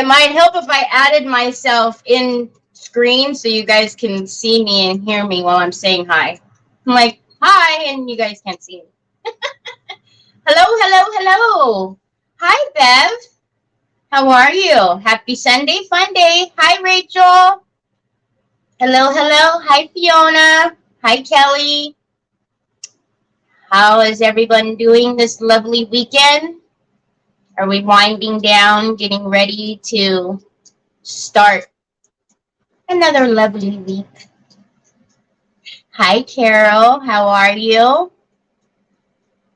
might help if I added myself in screen so you guys can see me and hear me while I'm saying hi. I'm like, hi, and you guys can't see me. Hello, hello, hello. Hi, Bev. How are you? Happy Sunday Funday. Hi, Rachel. Hello, hello. Hi, Fiona. Hi, Kelly. How is everyone doing this lovely weekend? Are we winding down, getting ready to start another lovely week? Hi, Carol. How are you?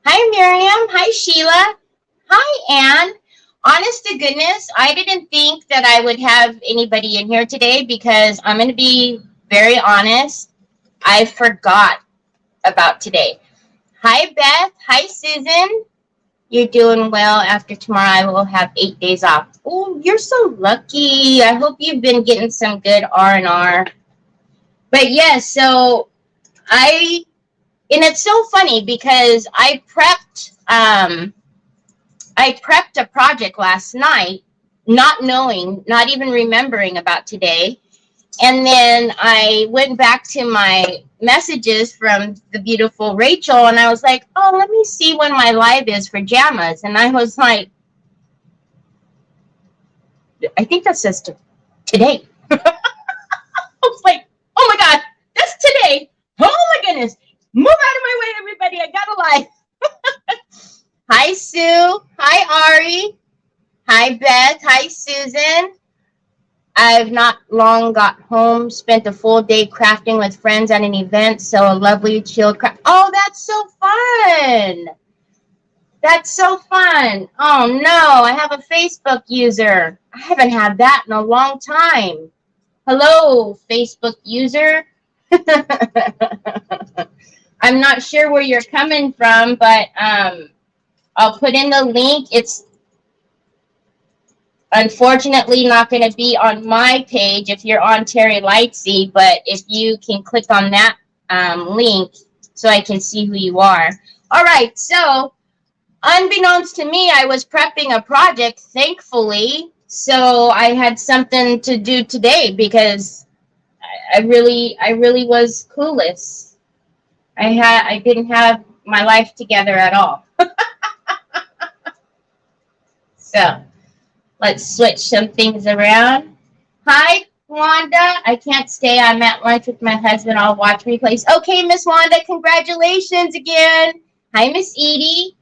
Hi, Miriam. Hi, Sheila. Hi, Anne. Honest to goodness, I didn't think that I would have anybody in here today because I'm going to be very honest. I forgot about today. Hi, Beth. Hi, Susan. You're doing well. After tomorrow, I will have 8 days off. Oh, you're so lucky. I hope you've been getting some good R&R. But yes, so and it's so funny because I prepped a project last night, not knowing, not even remembering about today. And then I went back to my messages from the beautiful Rachel, and I was like, oh, let me see when my live is for JAMMMAs. And I was like, I think that says today. I was like, oh my God, that's today. Oh my goodness. Move out of my way, everybody. I got a live. Hi, Sue. Hi, Ari. Hi, Beth. Hi, Susan. I've not long got home, spent a full day crafting with friends at an event, so a lovely chilled craft. Oh, that's so fun. That's so fun. Oh, no, I have a Facebook user. I haven't had that in a long time. Hello, Facebook user. I'm not sure where you're coming from, but I'll put in the link. It's unfortunately not going to be on my page if you're on Terry Lightsey, but if you can click on that link so I can see who you are. All right, so unbeknownst to me, I was prepping a project, thankfully, so I had something to do today because I really was clueless. I didn't have my life together at all. So let's switch some things around. Hi, Wanda. I can't stay. I'm at lunch with my husband. I'll watch replays. Okay, Miss Wanda, congratulations again. Hi, Miss Edie.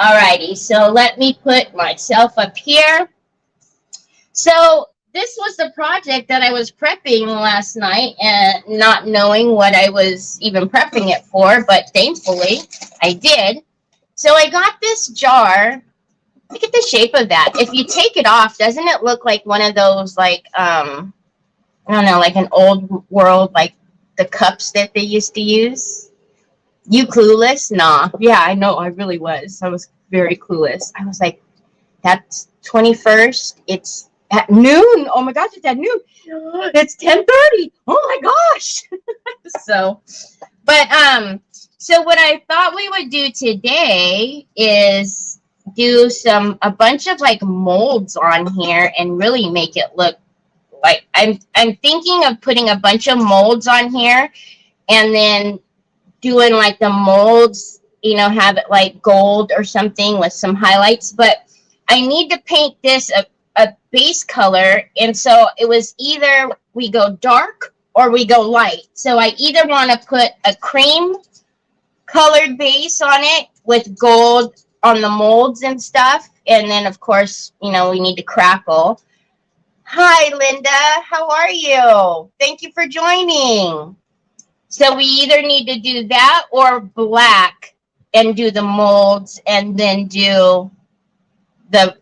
Alrighty, so let me put myself up here. So this was the project that I was prepping last night and not knowing what I was even prepping it for, but thankfully I did. So I got this jar. Look at the shape of that. If you take it off, doesn't it look like one of those, like, I don't know, like an old world, like the cups that they used to use? You clueless? Nah. Yeah, I know. I really was. I was very clueless. I was like, that's 21st. It's at noon. Oh my gosh, it's at noon. It's 10:30. Oh my gosh. So what I thought we would do today is do a bunch of like molds on here and really make it look like I'm thinking of putting a bunch of molds on here and then doing like the molds, you know, have it like gold or something with some highlights, but I need to paint this a base color, and so it was either we go dark or we go light. So I either want to put a cream colored base on it with gold on the molds and stuff, and then of course, you know, we need to crackle. Hi, Linda. How are you? Thank you for joining. So we either need to do that or black and do the molds and then do the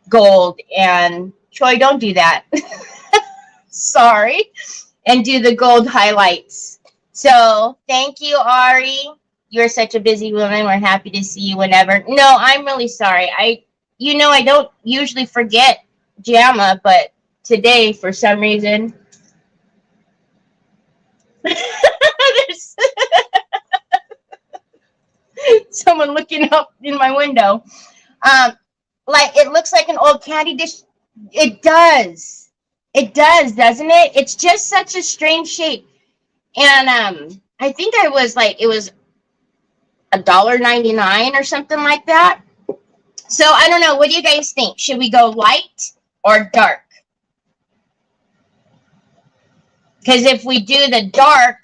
gold. And Troy, don't do that. Sorry. And do the gold highlights. So thank you, Ari. You're such a busy woman. We're happy to see you whenever. No, I'm really sorry. I don't usually forget JAMMMA, but today, for some reason, there's someone looking up in my window. like it looks like an old candy dish. It does. It does, doesn't it? It's just such a strange shape. And I think I was like, it was $1.99 or something like that. So I don't know. What do you guys think? Should we go light or dark? Because if we do the dark,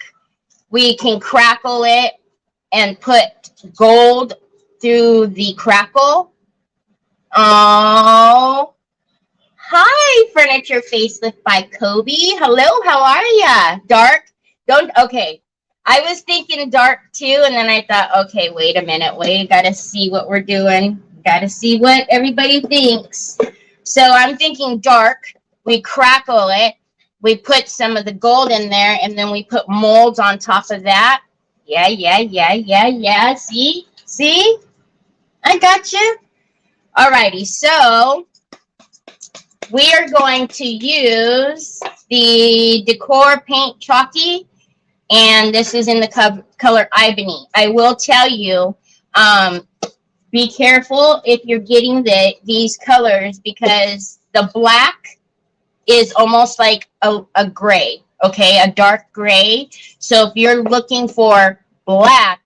we can crackle it and put gold through the crackle. Oh, hi, Furniture Facelift by Kobe. Hello, how are ya? Dark? Don't, okay. I was thinking dark too, and then I thought, okay, wait a minute, wait, gotta see what we're doing. Gotta see what everybody thinks. So I'm thinking dark. We crackle it. We put some of the gold in there, and then we put molds on top of that. Yeah. See? I got you. Alrighty, so we are going to use the Decor Paint Chalky, and this is in the color Ebony. I will tell you, be careful if you're getting these colors, because the black is almost like a gray, okay, a dark gray. So if you're looking for black,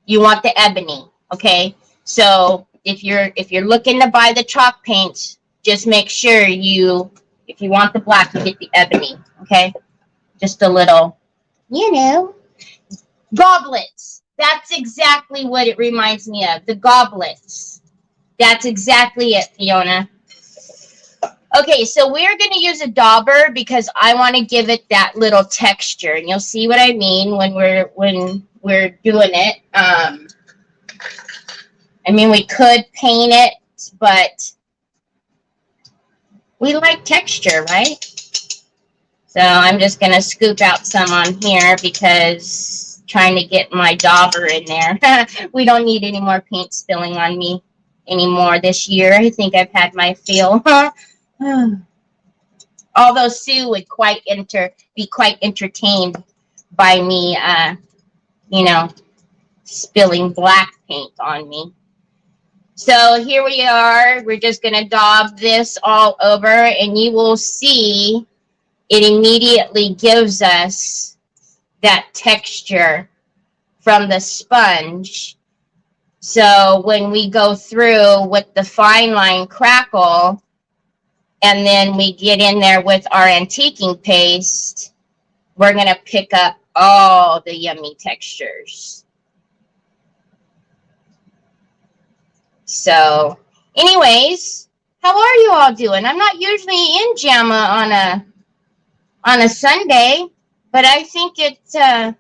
you want the ebony, okay? So if you're looking to buy the chalk paints, just make sure if you want the black, you get the ebony, okay? Just a little, goblets. That's exactly what it reminds me of, the goblets. That's exactly it, Fiona. Okay, so we're going to use a dauber because I want to give it that little texture, and you'll see what I mean when we're doing it. I mean, we could paint it, but we like texture, right? So I'm just going to scoop out some on here because trying to get my dauber in there. We don't need any more paint spilling on me anymore this year. I think I've had my fill. Although Sue would be quite entertained by me, spilling black paint on me. So here we are. We're just going to daub this all over, and you will see it immediately gives us that texture from the sponge. So when we go through with the fine line crackle, and then we get in there with our antiquing paste, we're going to pick up all the yummy textures. So, anyways, how are you all doing? I'm not usually in JAMMMA on a Sunday, but I think it's, I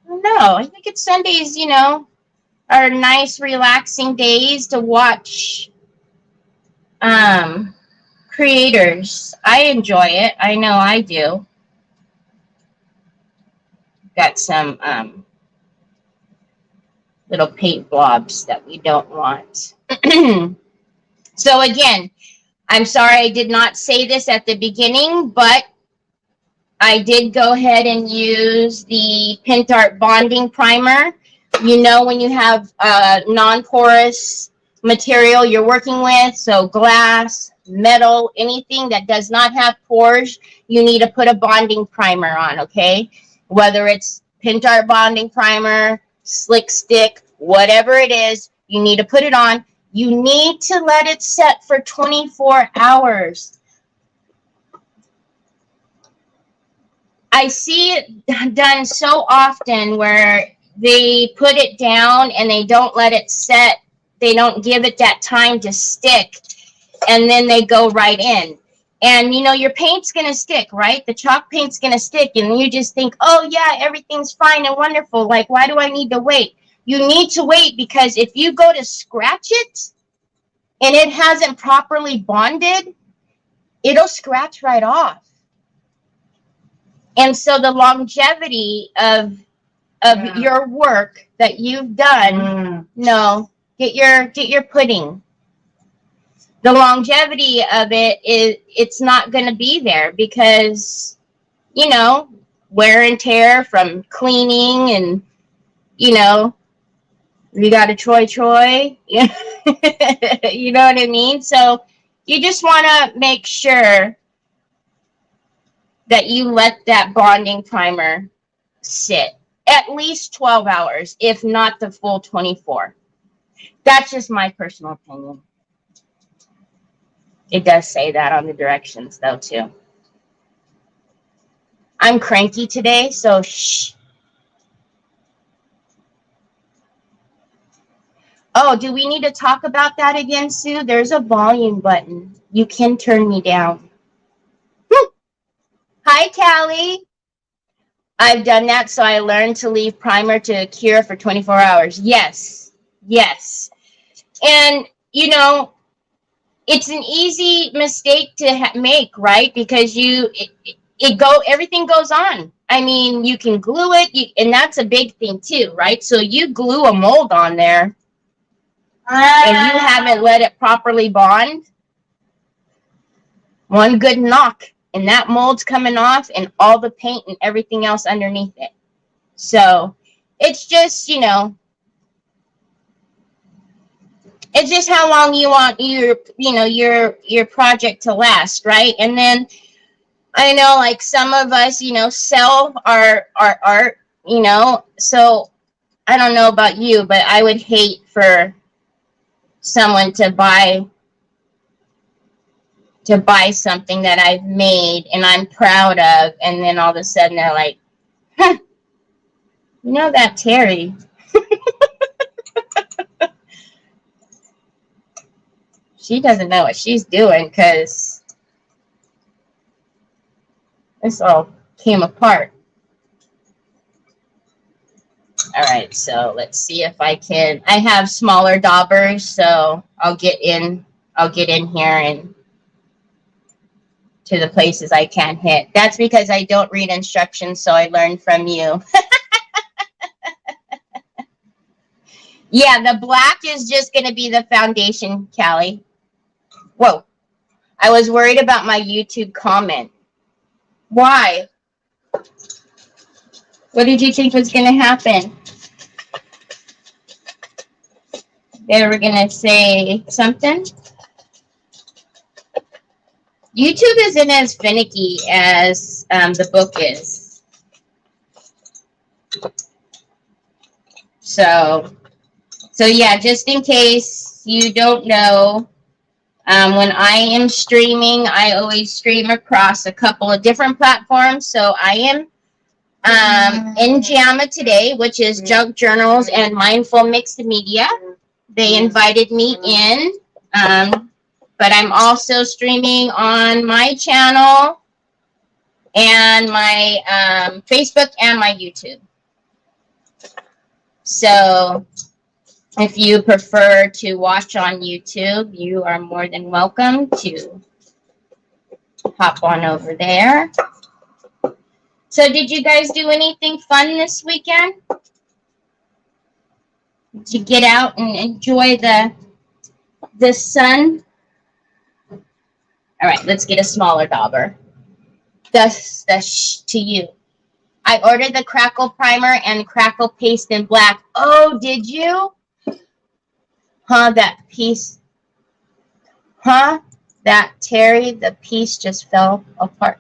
don't know, I think it's Sundays, are nice, relaxing days to watch creators. I enjoy it. I know I do. Got some little paint blobs that we don't want. So again, I'm sorry I did not say this at the beginning, but I did go ahead and use the Pintart bonding primer. When you have non-porous material you're working with, so glass, metal, anything that does not have pores, you need to put a bonding primer on, okay? Whether it's Pintart bonding primer, slick stick, whatever it is, you need to put it on. You need to let it set for 24 hours. I see it done so often where they put it down and they don't let it set. They don't give it that time to stick, and then they go right in. And, your paint's going to stick, right? The chalk paint's going to stick, and you just think, oh, yeah, everything's fine and wonderful. Like, why do I need to wait? You need to wait because if you go to scratch it and it hasn't properly bonded, it'll scratch right off. And so the longevity of your work that you've done, no, get your pudding. The longevity of it it's not going to be there because, wear and tear from cleaning and, We got a Troy. Yeah. You know what I mean? So you just want to make sure that you let that bonding primer sit at least 12 hours, if not the full 24. That's just my personal opinion. It does say that on the directions, though, too. I'm cranky today, so shh. Oh, do we need to talk about that again, Sue? There's a volume button. You can turn me down. Hi, Callie. I've done that, so I learned to leave primer to cure for 24 hours. Yes. Yes. And, you know, it's an easy mistake to make, right? Because everything goes on. I mean, you can glue it, and that's a big thing too, right? So you glue a mold on there, and you haven't let it properly bond. One good knock, and that mold's coming off, and all the paint and everything else underneath it. So it's just, you know, it's just how long you want your project to last, right? And then I know, like, some of us, you know, sell our art, you know, so I don't know about you, but I would hate for someone to buy something that I've made and I'm proud of, and then all of a sudden they're like, huh, you know that Terry. She doesn't know what she's doing, because this all came apart. All right, so let's see if I have smaller daubers, so I'll get in here and to the places I can hit. That's because I don't read instructions, so I learned from you. Yeah, the black is just going to be the foundation, Callie. Whoa. I was worried about my YouTube comment. Why? What did you think was going to happen? They were going to say something? YouTube isn't as finicky as the book is. So yeah, just in case you don't know, when I am streaming, I always stream across a couple of different platforms. So I am in JAMMMA today, which is Junk Journals and Mindful Mixed Media. They invited me in, but I'm also streaming on my channel and my Facebook and my YouTube. So if you prefer to watch on YouTube, you are more than welcome to hop on over there. So did you guys do anything fun this weekend? Did you get out and enjoy the sun? All right, let's get a smaller dauber. Thus to you. I ordered the crackle primer and crackle paste in black. Oh, did you? Huh, that piece. Huh? That Terry, the piece just fell apart.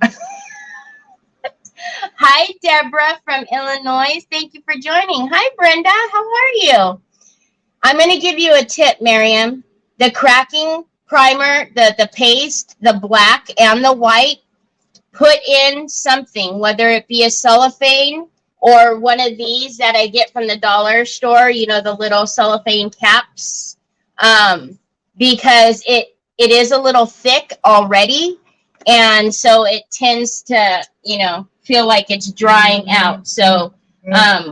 Hi, Deborah from Illinois. Thank you for joining. Hi, Brenda. How are you? I'm going to give you a tip, Miriam. The cracking primer, the paste, the black and the white, put in something, whether it be a cellophane or one of these that I get from the dollar store, you know, the little cellophane caps, because it is a little thick already, and so it tends to, you know, feel like it's drying out. So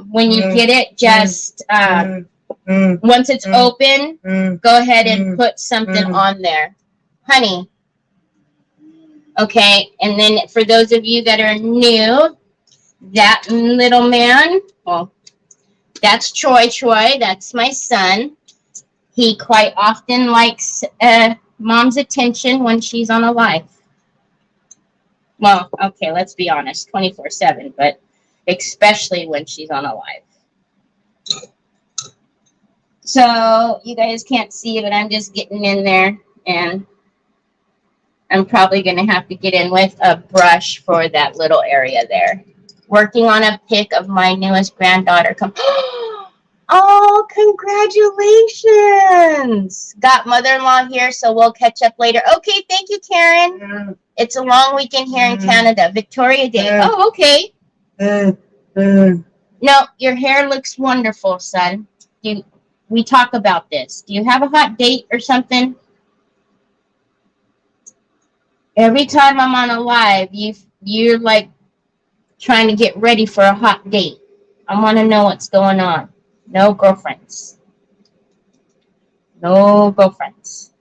when you get it, just once it's open, go ahead and put something on there. Honey. Okay, and then for those of you that are new, that little man, well, that's Troy. That's my son. He quite often likes mom's attention when she's on a live. Well, okay, let's be honest, 24/7, but especially when she's on a live. So you guys can't see, but I'm just getting in there, and I'm probably going to have to get in with a brush for that little area there. Working on a pic of my newest granddaughter. Oh, congratulations. Got mother-in-law here, so we'll catch up later. Okay, thank you, Karen. Yeah. It's a long weekend here in Canada. Victoria Day. Yeah. Oh, okay. No, your hair looks wonderful, son. We talk about this. Do you have a hot date or something? Every time I'm on a live, you're like trying to get ready for a hot date. I want to know what's going on. No girlfriends. No girlfriends.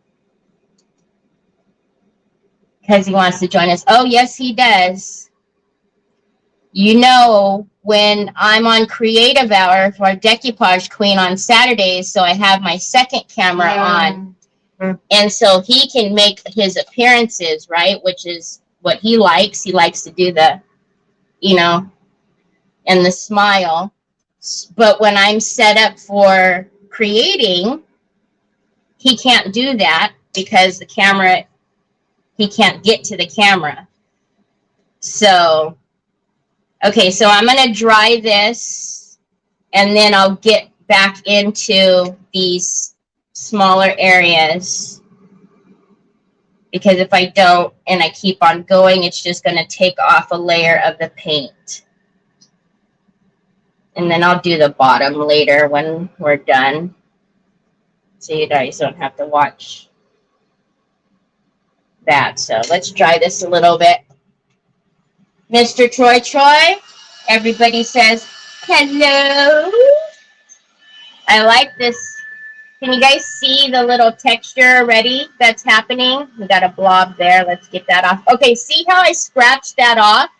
Because he wants to join us. Oh, yes, he does. You know, when I'm on creative hour for Decoupage Queen on Saturdays, so I have my second camera on. And so he can make his appearances, right? Which is what he likes. He likes to do the, you know, and the smile. But when I'm set up for creating, he can't do that because the camera, he can't get to the camera. So, okay, so I'm going to dry this, and then I'll get back into these smaller areas. Because if I don't, and I keep on going, it's just going to take off a layer of the paint. And then I'll do the bottom later when we're done. So you guys don't have to watch that. So let's dry this a little bit. Mr. Troy, everybody says hello. I like this. Can you guys see the little texture already that's happening? We got a blob there. Let's get that off. Okay, see how I scratched that off?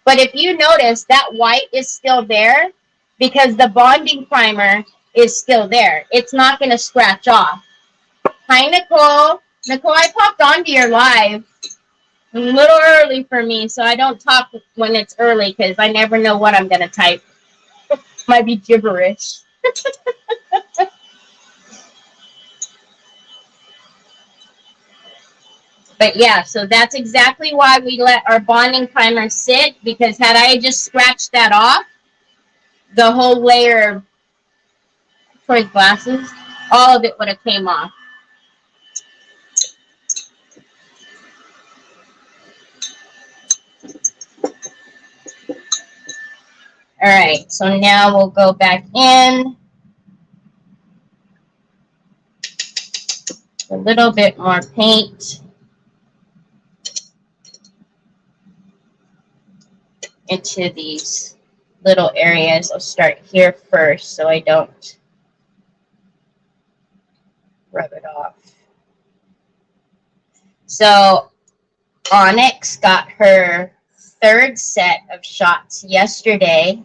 But if you notice, that white is still there because the bonding primer is still there. It's not going to scratch off. Hi, Nicole. Nicole, I popped onto your live a little early for me, so I don't talk when it's early because I never know what I'm going to type. Might be gibberish. But yeah, so that's exactly why we let our bonding primer sit, because had I just scratched that off, the whole layer for his glasses, all of it would have came off. All right, so now we'll go back in. A little bit more paint into these little areas. I'll start here first so I don't rub it off. So Onyx got her third set of shots yesterday.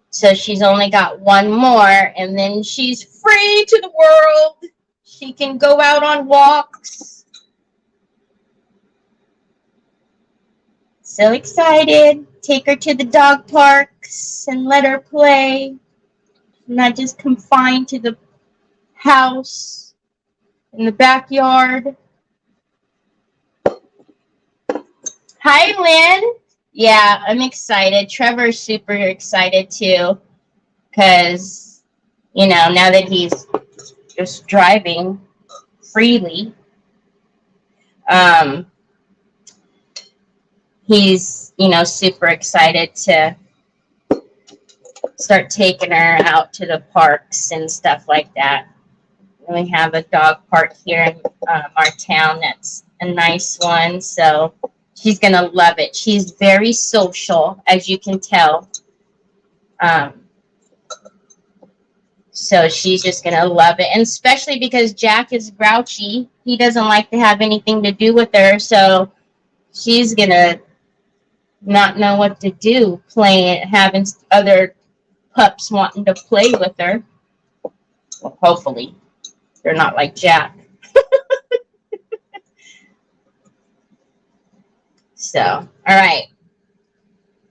So she's only got one more, and then she's free to the world. She can go out on walks. So excited. Take her to the dog parks and let her play. Not just confined to the house in the backyard. Hi, Lynn. Yeah, I'm excited. Trevor's super excited too, because, you know, now that he's just driving freely, he's, you know, super excited to start taking her out to the parks and stuff like that. We have a dog park here in our town that's a nice one, so she's going to love it. She's very social, as you can tell. So she's just going to love it. And especially because Jack is grouchy. He doesn't like to have anything to do with her. So she's going to not know what to do, playing, having other pups wanting to play with her. Well, hopefully. They're not like Jack. So, all right.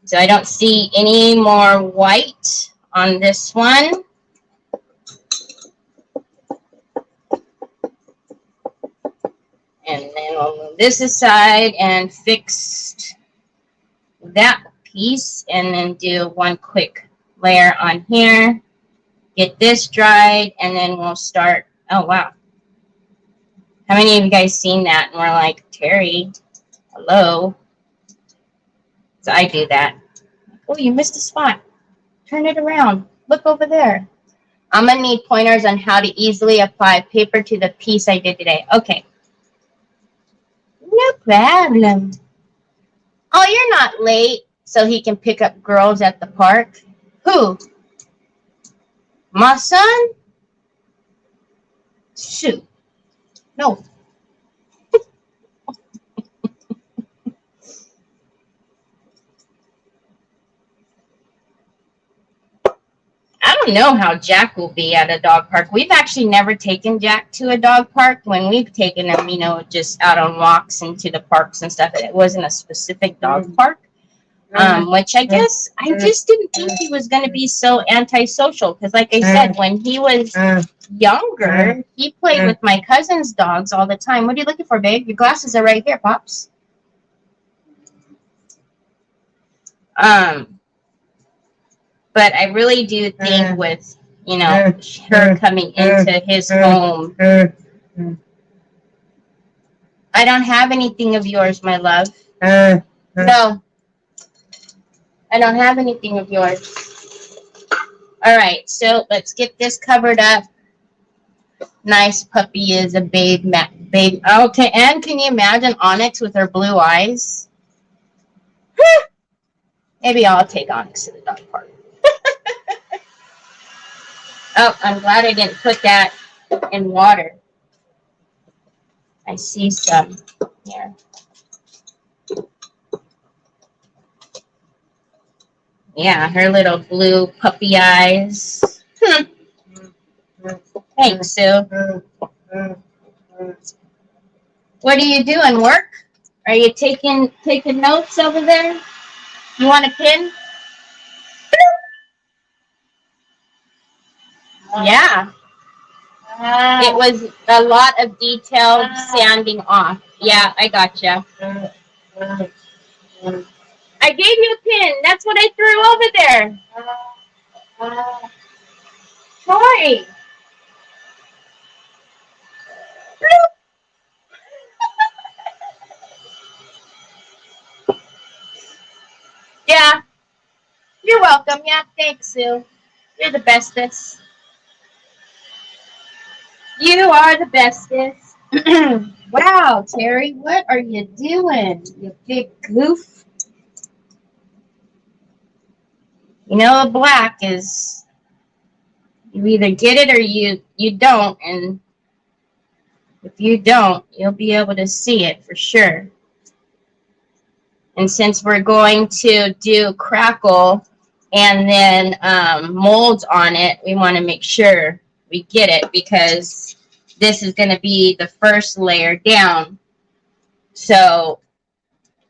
So I don't see any more white on this one. And then we'll move this aside and fix that piece, and then do one quick layer on here. Get this dried, and then we'll start. Oh, wow. How many of you guys seen that? And we're like, Terry, hello. So I do that. Oh, you missed a spot. Turn it around. Look over there. I'm going to need pointers on how to easily apply paper to the piece I did today. Okay. No problem. Oh, you're not late, so he can pick up girls at the park. Who? My son? Shoot. No. I don't know how Jack will be at a dog park. We've actually never taken Jack to a dog park. When we've taken him, you know, just out on walks into the parks and stuff. It wasn't a specific dog park, which I guess I just didn't think he was going to be so antisocial. Because like I said, when he was younger, he played with my cousin's dogs all the time. What are you looking for, babe? Your glasses are right here, Pops. But I really do think with, you know, her coming into his home. I don't have anything of yours, my love. No. I don't have anything of yours. All right, so let's get this covered up. Nice puppy is a babe. Okay, and can you imagine Onyx with her blue eyes? Maybe I'll take Onyx to the dog park. Oh, I'm glad I didn't put that in water. I see some here. Yeah, her little blue puppy eyes. Thanks, Sue. What are you doing, work? Are you taking notes over there? You want a pin? Yeah. It was a lot of detailed sanding off. Yeah, I gotcha. I gave you a pin. That's what I threw over there. Troy. Yeah. You're welcome. Yeah, thanks, Sue. You're the bestest. You are the bestest. Wow, Terry, what are you doing, you big goof? You know, black is, you either get it or you don't, and if you don't, you'll be able to see it for sure. And since we're going to do crackle and then molds on it, we want to make sure we get it, because this is going to be the first layer down. So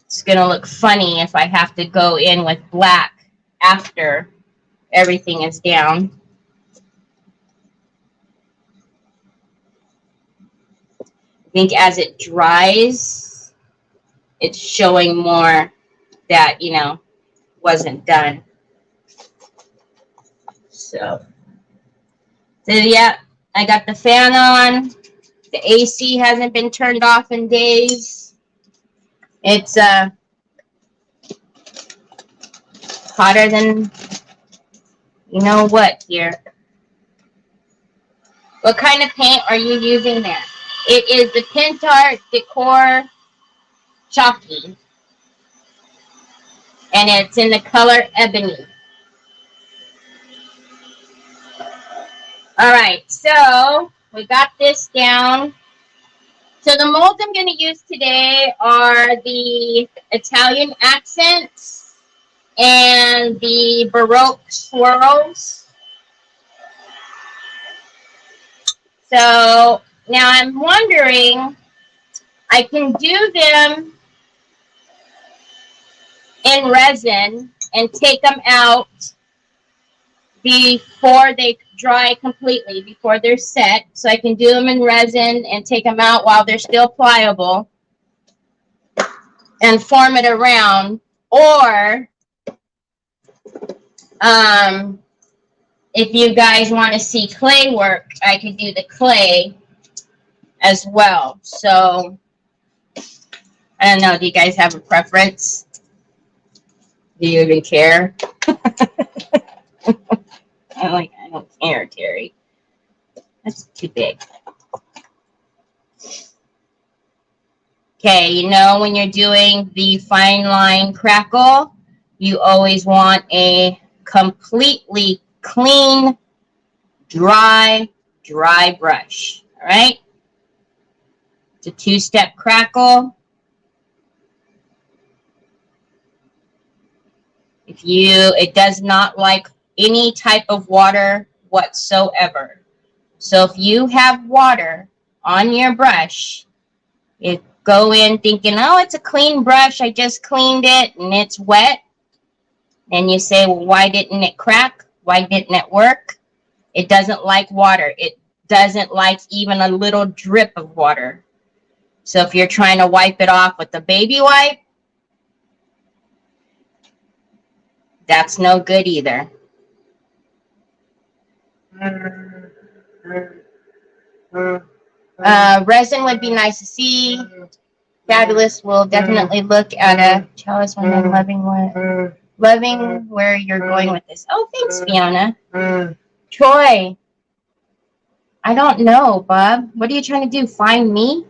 it's going to look funny if I have to go in with black after everything is down. I think as it dries, it's showing more that, you know, wasn't done. So yeah, I got the fan on. The AC hasn't been turned off in days. It's hotter than you know what here. What kind of paint are you using there? It is the Pintart Decor Chalky. And it's in the color Ebony. All right, so we got this down. So the molds I'm going to use today are the Italian accents and the Baroque swirls. So now I'm wondering, I can do them in resin and take them out before they dry completely, before they're set, so I can do them in resin and take them out while they're still pliable and form it around. Or if you guys want to see clay work, I could do the clay as well. So I don't know, do you guys have a preference? Do you even care? I don't care, Terry. That's too big. Okay, you know, when you're doing the fine line crackle, you always want a completely clean, dry brush. All right? It's a two-step crackle. It does not like any type of water whatsoever. So if you have water on your brush, you go in thinking, oh, it's a clean brush, I just cleaned it and it's wet. And you say, well, why didn't it crack? Why didn't it work? It doesn't like water. It doesn't like even a little drip of water. So if you're trying to wipe it off with the baby wipe, that's no good either. Resin would be nice to see. Fabulous will definitely look at a chalice when I'm loving where you're going with this. Oh, thanks, Fiona. Troy. I don't know, Bob. What are you trying to do? Find me?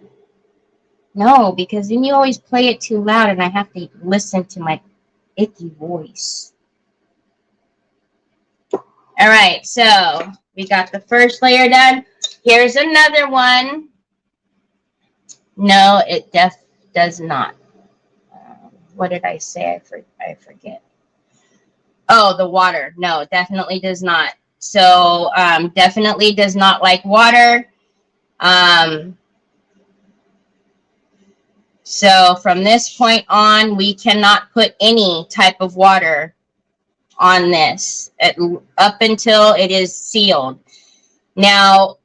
No, because then you always play it too loud and I have to listen to my icky voice. All right, so we got the first layer done. Here's another one. No, it does not. What did I say? I forget. Oh, the water. No, definitely does not. So definitely does not like water. So from this point on, we cannot put any type of water on this up until it is sealed. Now,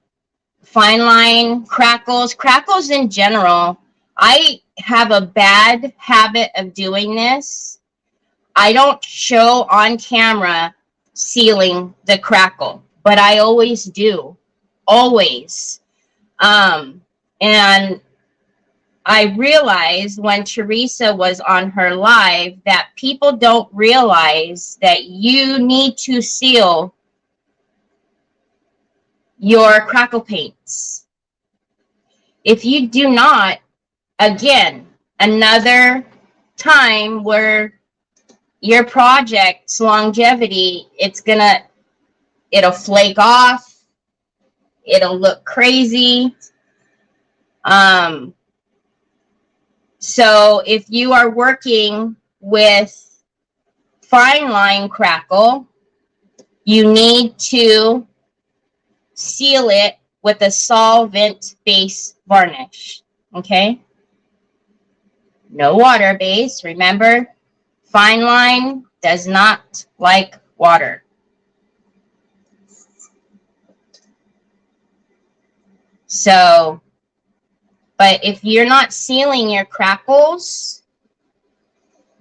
fine line crackles in general, I have a bad habit of doing this. I don't show on camera sealing the crackle, but I always do. Always. And I realized when Teresa was on her live that people don't realize that you need to seal your crackle paints. If you do not, again, another time where your project's longevity, it'll flake off, it'll look crazy. So if you are working with fine line crackle, you need to seal it with a solvent base varnish. Okay? No water base. Remember, fine line does not like water. So, but if you're not sealing your crackles,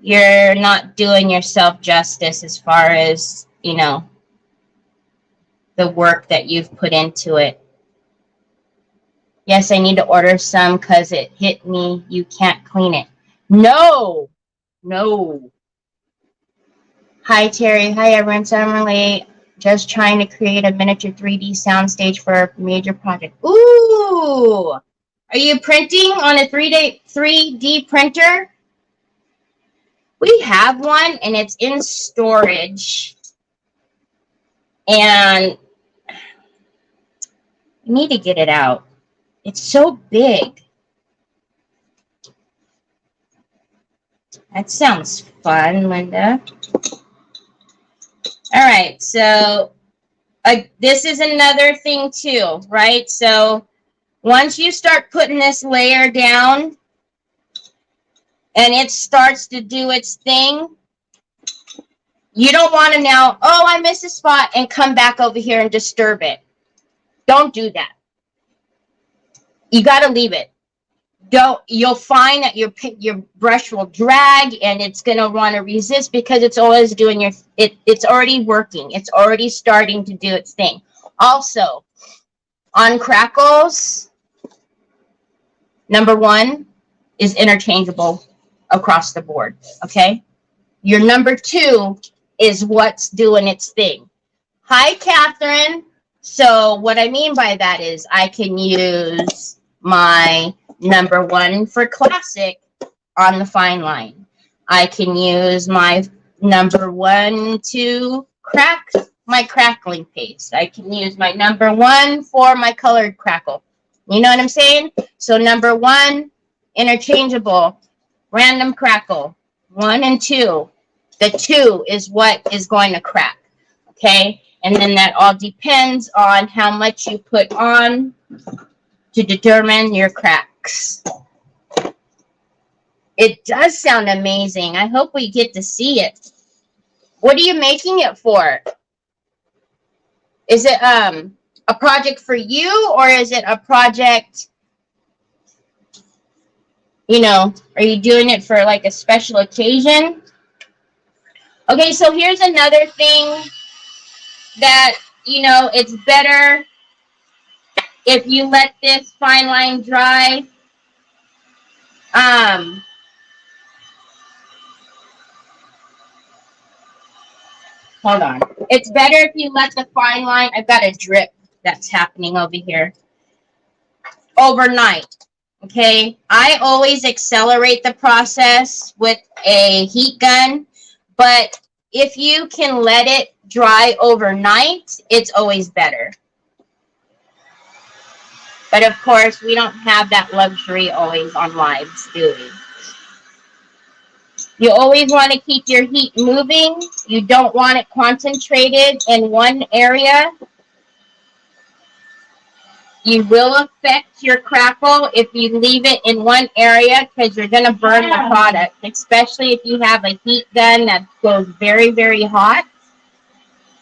you're not doing yourself justice as far as, you know, the work that you've put into it. Yes, I need to order some because it hit me. You can't clean it. No. No. Hi, Terry. Hi, everyone. Summer late. Just trying to create a miniature 3D soundstage for a major project. Ooh. Are you printing on a 3D printer? We have one, and it's in storage. And I need to get it out. It's so big. That sounds fun, Linda. All right, so this is another thing too, right? So once you start putting this layer down and it starts to do its thing, You don't want to now, oh, I missed a spot, and come back over here and disturb it. Don't do that. You got to leave it. You'll find that your brush will drag, and it's going to want to resist because it's always doing it's already working. It's already starting to do its thing. Also, on crackles, number 1 is interchangeable across the board, okay? Your number 2 is what's doing its thing. Hi, Catherine. So what I mean by that is I can use my number 1 for classic on the fine line. I can use my number 1 to crack my crackling paste. I can use my number 1 for my colored crackle. You know what I'm saying? So number 1, interchangeable, random crackle, 1 and 2. The 2 is what is going to crack, okay? And then that all depends on how much you put on to determine your cracks. It does sound amazing. I hope we get to see it. What are you making it for? Is it a project for you, or is it a project, you know, are you doing it for like a special occasion? Okay, so here's another thing that, you know, it's better if you let this fine line dry. Hold on. It's better if you let the fine line, I've got a drip that's happening over here, overnight. Okay, I always accelerate the process with a heat gun, but if you can let it dry overnight, it's always better. But of course, we don't have that luxury always on lives, do we? You always want to keep your heat moving. You don't want it concentrated in one area. You will affect your crackle if you leave it in one area, because you're going to burn the product, especially if you have a heat gun that goes very, very hot.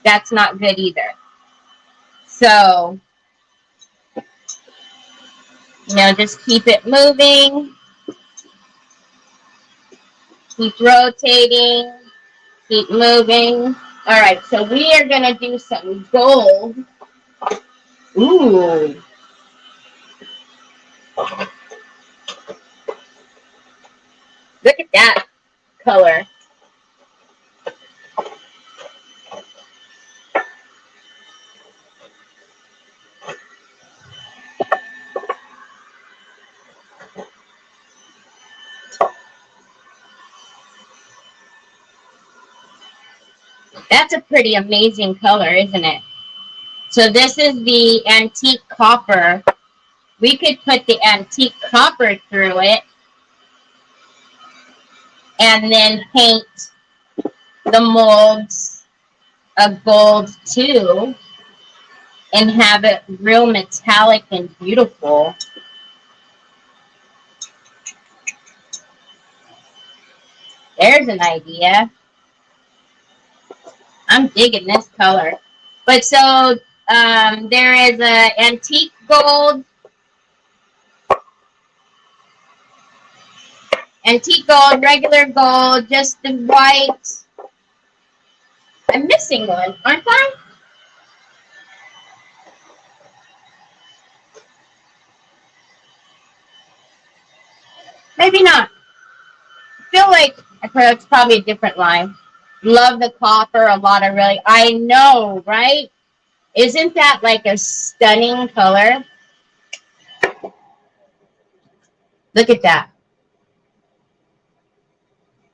That's not good either. So, you know, just keep it moving. Keep rotating. Keep moving. All right, so we are going to do some gold. Ooh. Look at that color. That's a pretty amazing color, isn't it? So this is the antique copper. We could put the antique copper through it and then paint the molds of gold too and have it real metallic and beautiful. There's an idea. I'm digging this color. But so there is a antique gold, regular gold, just the white. I'm missing one, aren't I? Maybe not. I feel like it's probably a different line. Love the copper a lot. I know, right? Isn't that like a stunning color? Look at that.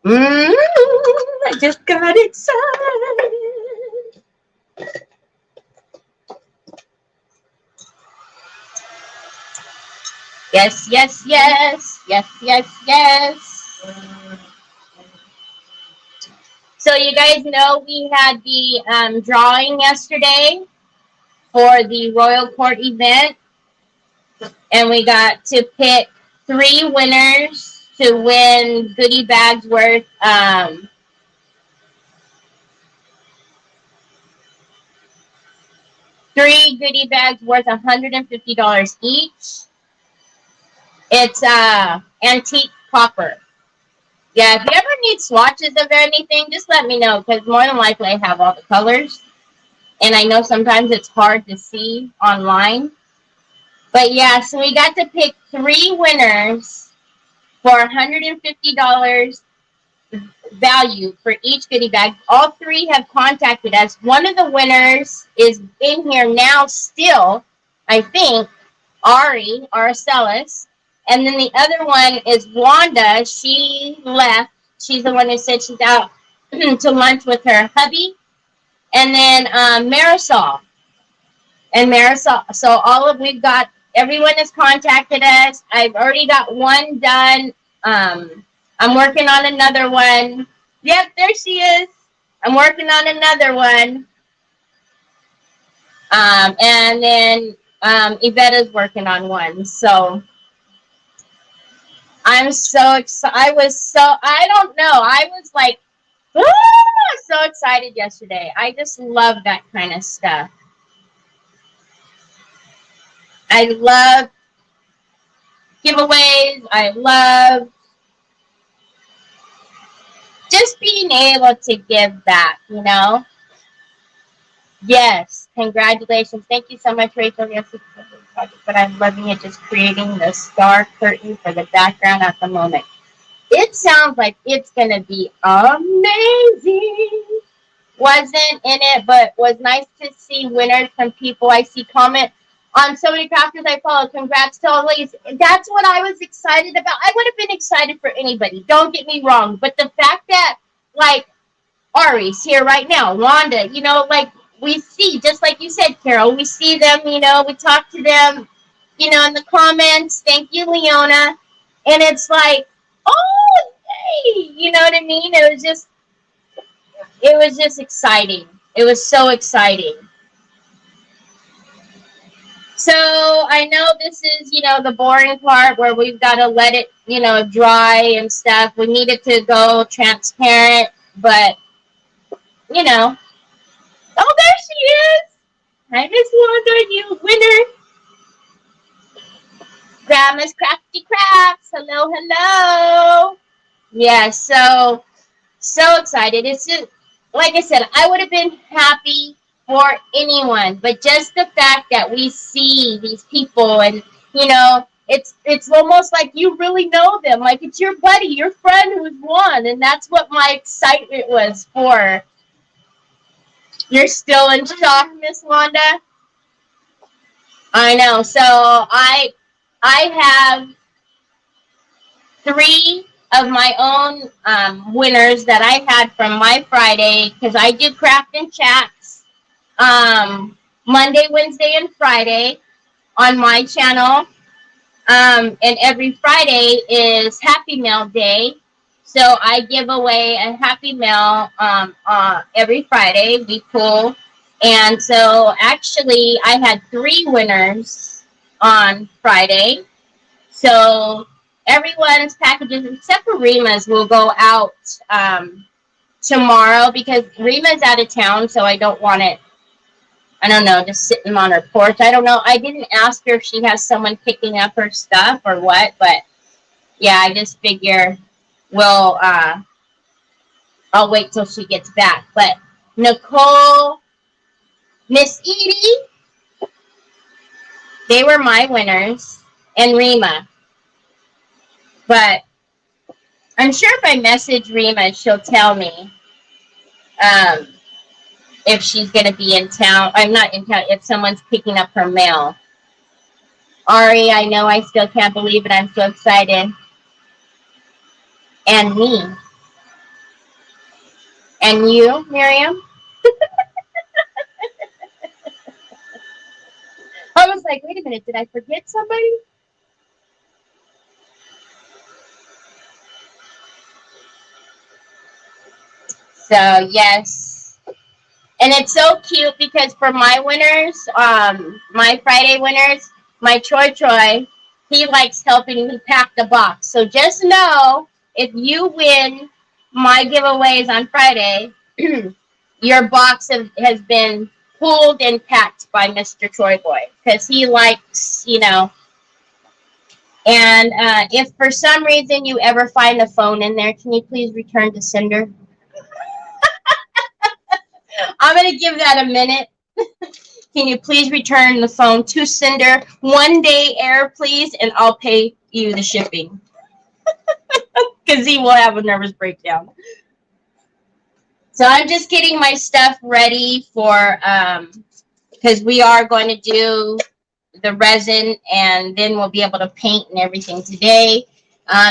I just got excited. Yes, yes, yes. Yes, yes, yes. So you guys know we had the drawing yesterday for the Royal Court event. And we got to pick 3 winners to win goodie bags worth 3 goodie bags worth $150 each. It's antique copper. Yeah, if you ever need swatches of anything, just let me know, because more than likely I have all the colors. And I know sometimes it's hard to see online. But yeah, so we got to pick 3 winners for $150 value for each goodie bag. All 3 have contacted us. One of the winners is in here now still, I think, Ari, Araceli. And then the other one is Wanda. She left. She's the one who said she's out to lunch with her hubby. And then Marisol. And Marisol. So everyone has contacted us. I've already got one done. I'm working on another one. Yep, there she is. I'm working on another one. And then Yvette's working on one. So I'm so excited. I don't know. I was like, so excited yesterday. I just love that kind of stuff. I love giveaways. I love just being able to give back, you know? Yes, congratulations. Thank you so much, Rachel. Yes, it's a good project, but I'm loving it, just creating the star curtain for the background at the moment. It sounds like it's going to be amazing. Wasn't in it, but was nice to see winners from people I see comment on so many crafters I follow. Congrats to all ladies. That's what I was excited about. I would have been excited for anybody. Don't get me wrong. But the fact that, like, Ari's here right now, Wanda, you know, like, we see, just like you said, Carol, we see them, you know, we talk to them, you know, in the comments. Thank you, Leona. And it's like, oh, hey, you know what I mean? It was just exciting. It was so exciting. So I know this is, you know, the boring part where we've got to let it, you know, dry and stuff. We need it to go transparent, but, you know. Oh, there she is. Hi, Miss Wanda, you winner. Grandma's Crafty Crafts. Hello, hello. Yeah, so excited. It's just, like I said, I would have been happy for anyone, but just the fact that we see these people and, you know, it's almost like you really know them. Like, it's your buddy, your friend who's won, and that's what my excitement was for. You're still in shock, Miss Wanda? I know. So I have 3 of my own winners that I had from my Friday, because I do craft and chats Monday, Wednesday, and Friday on my channel. And every Friday is Happy Mail Day. So I give away a Happy Mail every Friday. Be cool. And so actually I had 3 winners on Friday. So everyone's packages except for Rima's will go out tomorrow, because Rima's out of town, so I don't want it, I don't know, just sitting on her porch. I don't know. I didn't ask her if she has someone picking up her stuff or what, but yeah, I just figure I'll wait till she gets back. But Nicole, Miss Edie, they were my winners, and Rima. But I'm sure if I message Rima, she'll tell me if she's going to be in town. I'm not in town, if someone's picking up her mail. Ari, I know, I still can't believe it. I'm so excited. And me. And you, Miriam? I was like, wait a minute, did I forget somebody? So, yes. And it's so cute because for my winners, my Friday winners, my Troy, he likes helping me pack the box. So just know, if you win my giveaways on Friday, your box has been pulled and packed by Mr. Troy Boy because he likes, you know. And if for some reason you ever find a phone in there, can you please return to sender? I'm going to give that a minute. Can you please return the phone to sender? 1 day air, please, and I'll pay you the shipping. Because he will have a nervous breakdown. So I'm just getting my stuff ready for, because we are going to do the resin, and then we'll be able to paint and everything today.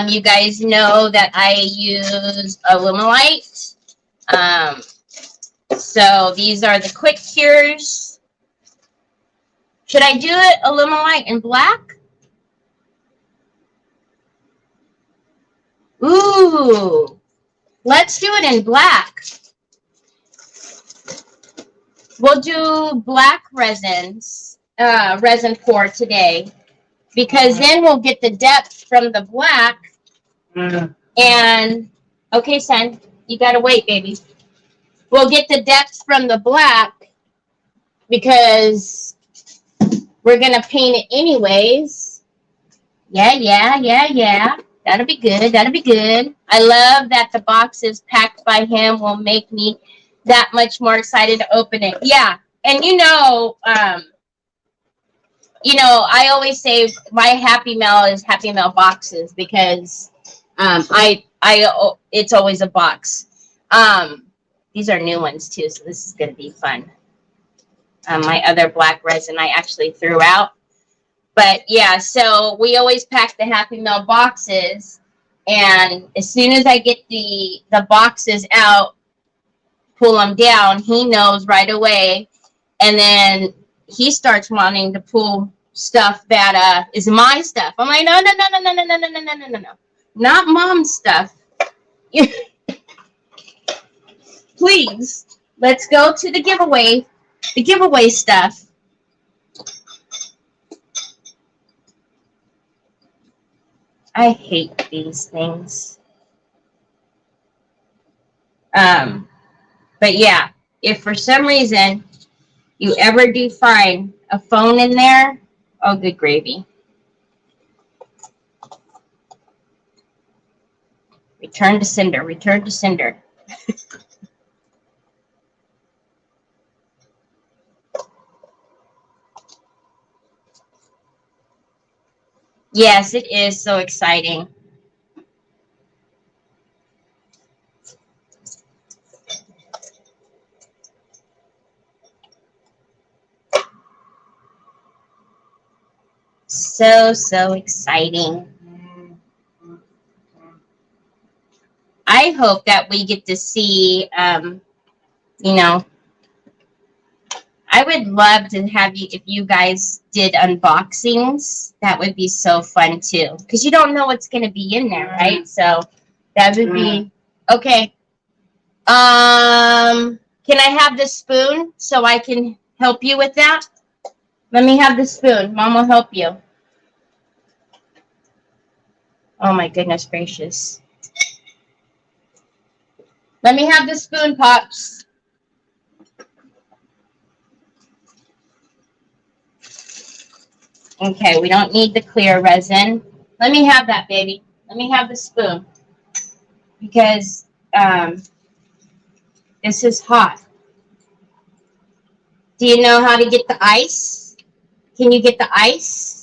You guys know that I use Illuminate. So these are the quick cures. Should I do it Illuminate in black? Ooh, let's do it in black. We'll do black resins, resin pour today, because then we'll get the depth from the black. And, okay, son, you gotta wait, baby. We'll get the depth from the black because we're gonna paint it anyways. Yeah. That'll be good. That'll be good. I love that the boxes packed by him will make me that much more excited to open it. Yeah, and you know, I always say my Happy Mail is Happy Mail boxes because it's always a box. These are new ones too, so this is gonna be fun. My other black resin I actually threw out. But yeah, so we always pack the Happy Mail boxes, and as soon as I get the boxes out, pull them down, he knows right away, and then he starts wanting to pull stuff that is my stuff. I'm like, no, not mom's stuff. Please, let's go to the giveaway stuff. I hate these things. But yeah, if for some reason you ever do find a phone in there, oh, good gravy. Return to sender, return to sender. Yes, it is so exciting. So exciting. I hope that we get to see, I would love to have you, if you guys did unboxings, that would be so fun too. Because you don't know what's going to be in there, right? So that would be, okay. Can I have the spoon so I can help you with that? Let me have the spoon. Mom will help you. Oh my goodness gracious. Let me have the spoon, Pops. Okay, we don't need the clear resin. Let me have that, baby. Let me have the spoon. Because this is hot. Do you know how to get the ice? Can you get the ice?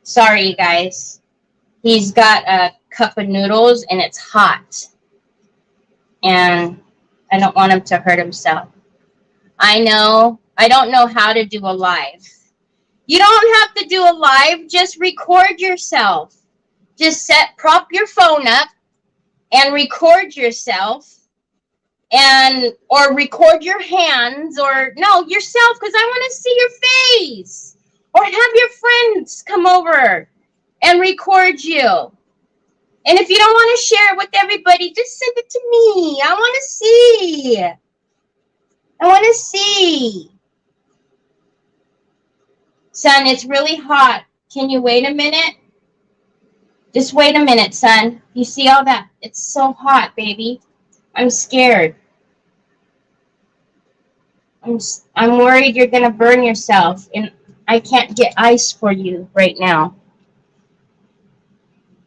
Sorry, you guys. He's got a cup of noodles and it's hot. And I don't want him to hurt himself. I know. I don't know how to do a live. You don't have to do a live. Just record yourself. Just prop your phone up and record yourself. Or record your hands, or no, yourself, because I want to see your face. Or have your friends come over and record you. And if you don't want to share it with everybody, just send it to me. I want to see. I want to see. Son, it's really hot. Can you wait a minute? Just wait a minute, son. You see all that? It's so hot, baby. I'm scared. I'm worried you're gonna burn yourself, and I can't get ice for you right now.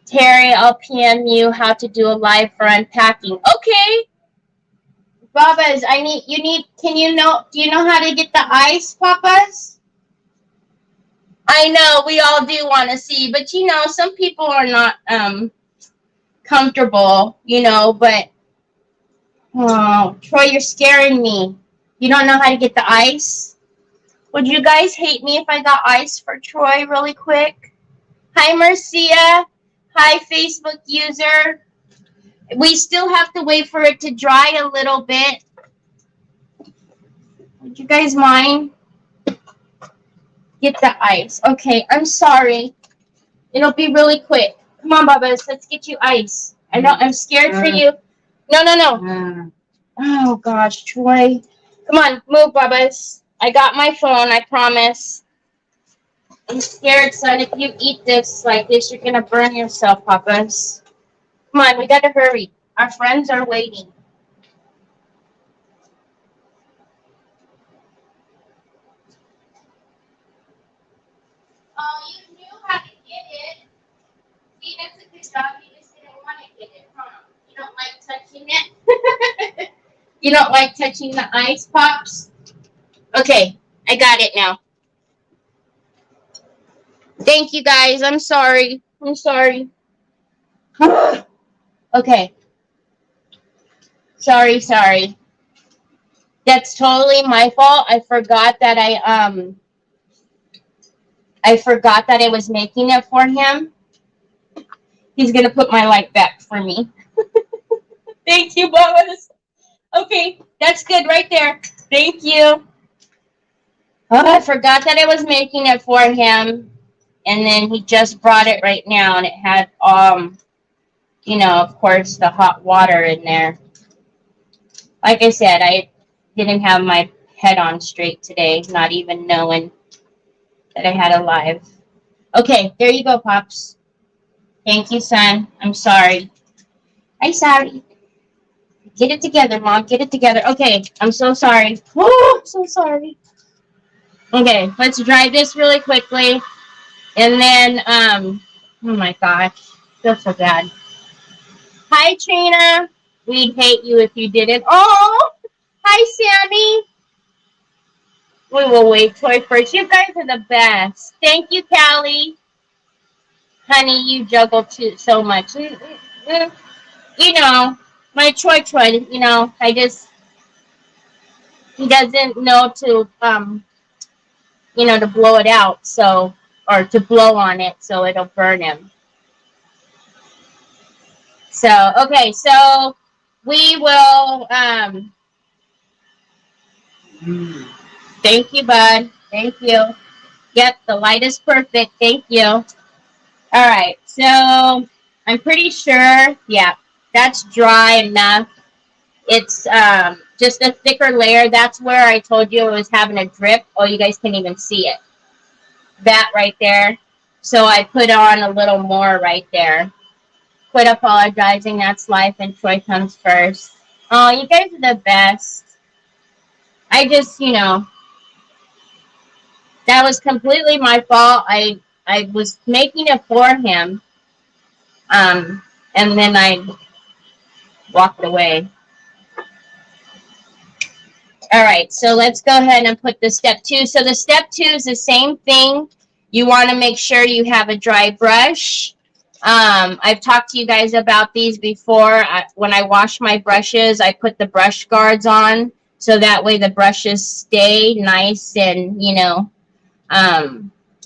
Terry, I'll PM you how to do a live for unpacking. Okay, Babas, can you know, do you know how to get the ice, Papas? I know, we all do want to see, but you know, some people are not, comfortable, you know, but, oh, Troy, you're scaring me. You don't know how to get the ice? Would you guys hate me if I got ice for Troy really quick? Hi, Marcia. Hi, Facebook user. We still have to wait for it to dry a little bit. Would you guys mind? Get the ice. Okay, I'm sorry. It'll be really quick. Come on, Bubba's. Let's get you ice. I know I'm scared for you. No. Oh, gosh, Troy. Come on, move, Bubba's. I got my phone, I promise. I'm scared, son. If you eat this like this, you're going to burn yourself, Papas. Come on, we got to hurry. Our friends are waiting. Oh, you knew how to get it. See, that's a good job. You just didn't want to get it, huh? You don't like touching it? You don't like touching the ice, Pops? Okay, I got it now. Thank you, guys. I'm sorry. Okay. Sorry. That's totally my fault. I forgot that I was making it for him. He's gonna put my light back for me. Thank you, Boaz. Okay, that's good right there. Thank you. Oh, I forgot that I was making it for him. And then he just brought it right now, and it had, you know, of course, the hot water in there. Like I said, I didn't have my head on straight today, not even knowing that I had a live. Okay, there you go, Pops. Thank you, son. I'm sorry. I'm sorry. Get it together, Mom. Get it together. Okay, I'm so sorry. Oh, I'm so sorry. Okay, let's dry this really quickly. And then, oh my gosh, I feel so bad. Hi, Trina. We'd hate you if you didn't. Oh, hi, Sammy. We will wait Troy first. You guys are the best. Thank you, Callie. Honey, you juggle too so much. You know, my Troy, you know, he doesn't know to, you know, to blow it out, so, or to blow on it so it'll burn him. So, okay, so we will, thank you, bud. Thank you. Yep, the light is perfect. Thank you. All right, so I'm pretty sure, yeah, that's dry enough. It's just a thicker layer. That's where I told you it was having a drip. Oh, you guys can't even see it. That right there. So I put on a little more right there. Quit apologizing. That's life, and Troy comes first. Oh, you guys are the best. I just, you know, that was completely my fault. I was making it for him. And then I walked away. All right, so let's go ahead and put the step 2. So the step 2 is the same thing. You want to make sure you have a dry brush. I've talked to you guys about these before. When I wash my brushes, I put the brush guards on, so that way the brushes stay nice and, you know,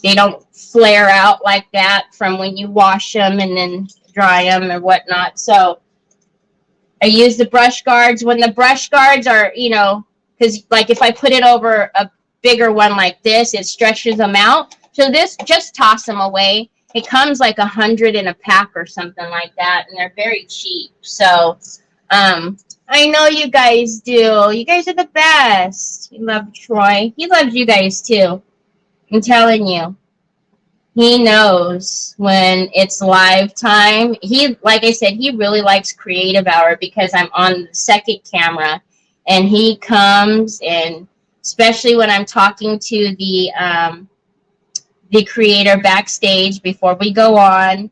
they don't flare out like that from when you wash them and then dry them or whatnot. So I use the brush guards. When the brush guards are, you know, because like if I put it over a bigger one like this, it stretches them out. So this, just toss them away. It comes like 100 in a pack or something like that, and they're very cheap. So I know you guys do. You guys are the best. You love Troy. He loves you guys too. I'm telling you. He knows when it's live time. He, like I said, he really likes Creative Hour because I'm on the second camera, and he comes and especially when I'm talking to the creator backstage before we go on,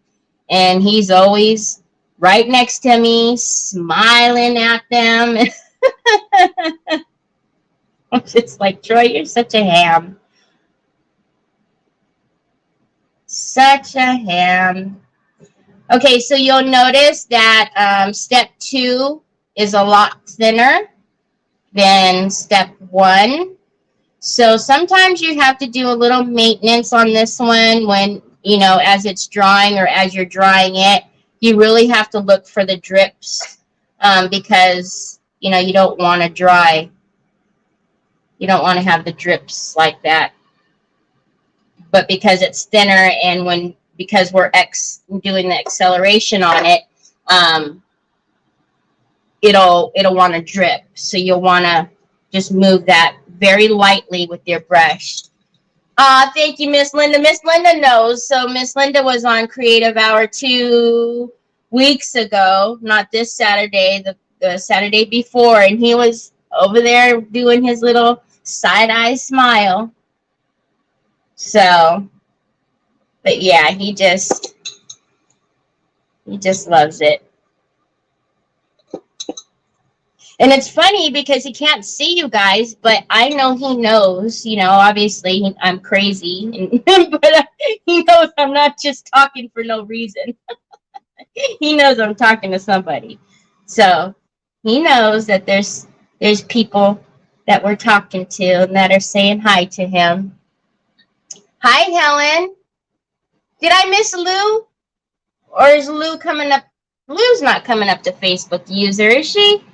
and he's always right next to me, smiling at them. I'm just like, Troy, you're such a ham. Such a ham. Okay, so you'll notice that step 2 is a lot thinner than step 1. So sometimes you have to do a little maintenance on this one when, you know, as it's drying or as you're drying it. You really have to look for the drips because, you know, you don't want to dry. You don't want to have the drips like that. But because it's thinner and because we're doing the acceleration on it, it'll want to drip. So you'll want to just move that very lightly with your brush. Thank you, Miss Linda. Miss Linda knows. So Miss Linda was on Creative Hour 2 weeks ago, not this Saturday, the Saturday before, and he was over there doing his little side-eye smile. So, but yeah, he just loves it. And it's funny because he can't see you guys, but I know he knows, you know, obviously I'm crazy, but he knows I'm not just talking for no reason. He knows I'm talking to somebody. So he knows that there's people that we're talking to and that are saying hi to him. Hi, Helen. Did I miss Lou? Or is Lou coming up? Lou's not coming up to Facebook user, is she?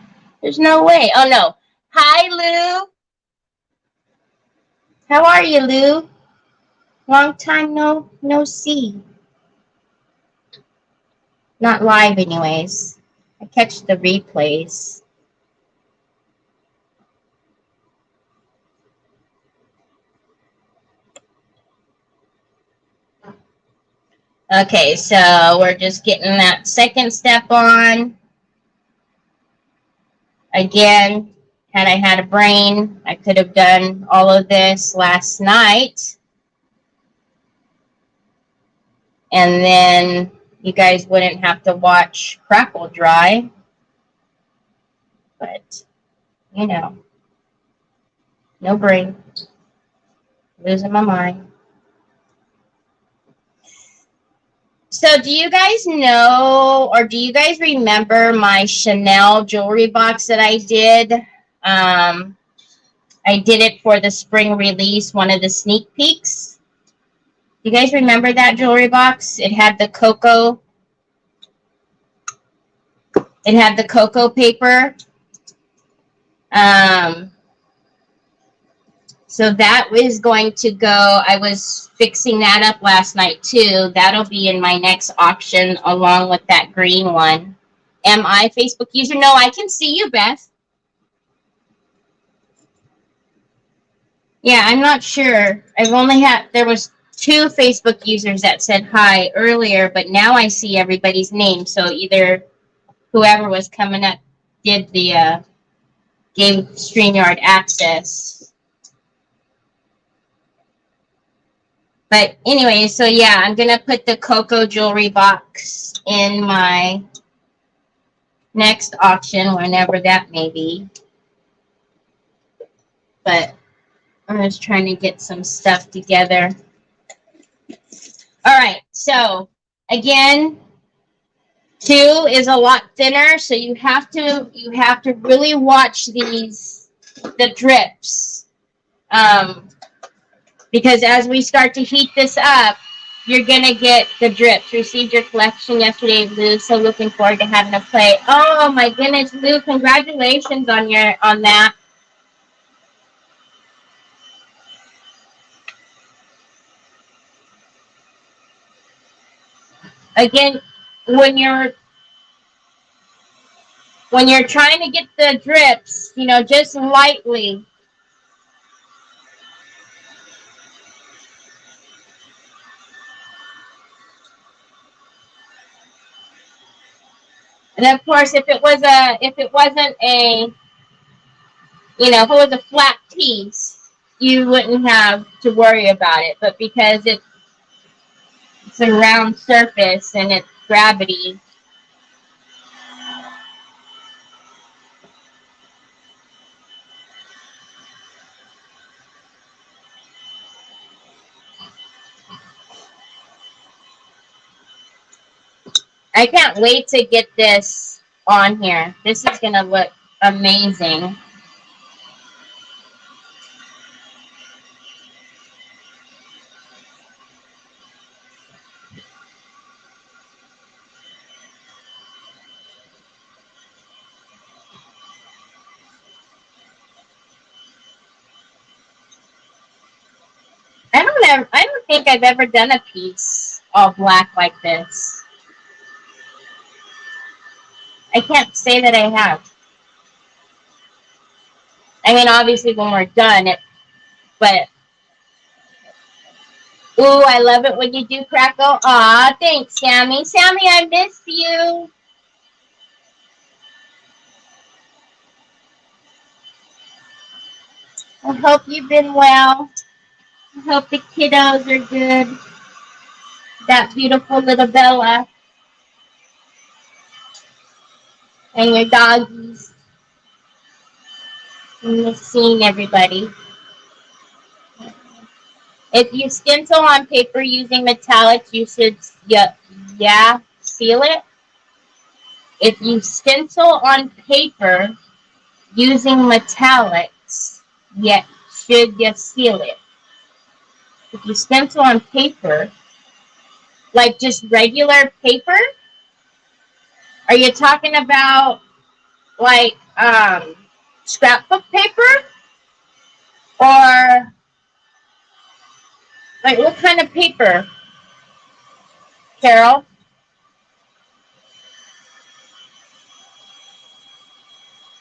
There's no way. Oh, no. Hi, Lou. How are you, Lou? Long time no see. Not live, anyways. I catch the replays. Okay, so we're just getting that second step on. Again, had I had a brain, I could have done all of this last night. And then you guys wouldn't have to watch Crackle dry. But, you know, no brain. Losing my mind. So do you guys know, or do you guys remember my Chanel jewelry box that I did? I did it for the spring release, one of the sneak peeks. You guys remember that jewelry box? It had the cocoa. It had the cocoa paper. So that was going to go. I was fixing that up last night too. That'll be in my next auction along with that green one. Am I Facebook user? No, I can see you, Beth. Yeah, I'm not sure. There was 2 Facebook users that said hi earlier, but now I see everybody's name. So either whoever was coming up gave StreamYard access. But anyway, so yeah, I'm going to put the Coco jewelry box in my next auction, whenever that may be. But I'm just trying to get some stuff together. All right, so again, 2 is a lot thinner, so you have to really watch the drips. Because as we start to heat this up, you're going to get the drips. Received your collection yesterday, Lou, so looking forward to having a play. Oh, my goodness, Lou, congratulations on that. Again, when you're trying to get the drips, you know, just lightly. And of course, if it wasn't a You know, if it was a flat piece, you wouldn't have to worry about it. But because it's a round surface and it's gravity, I can't wait to get this on here. This is going to look amazing. I don't think I've ever done a piece all black like this. I can't say that I have. I mean, obviously when we're done, but ooh, I love it when you do crackle. Aw, thanks, Sammy. Sammy, I miss you. I hope you've been well. I hope the kiddos are good. That beautiful little Bella and your doggies. I'm just seeing everybody. If you stencil on paper using metallics, you should, seal it. If you stencil on paper using metallics, should you seal it? If you stencil on paper, like just regular paper, are you talking about like scrapbook paper? Or like what kind of paper, Carol?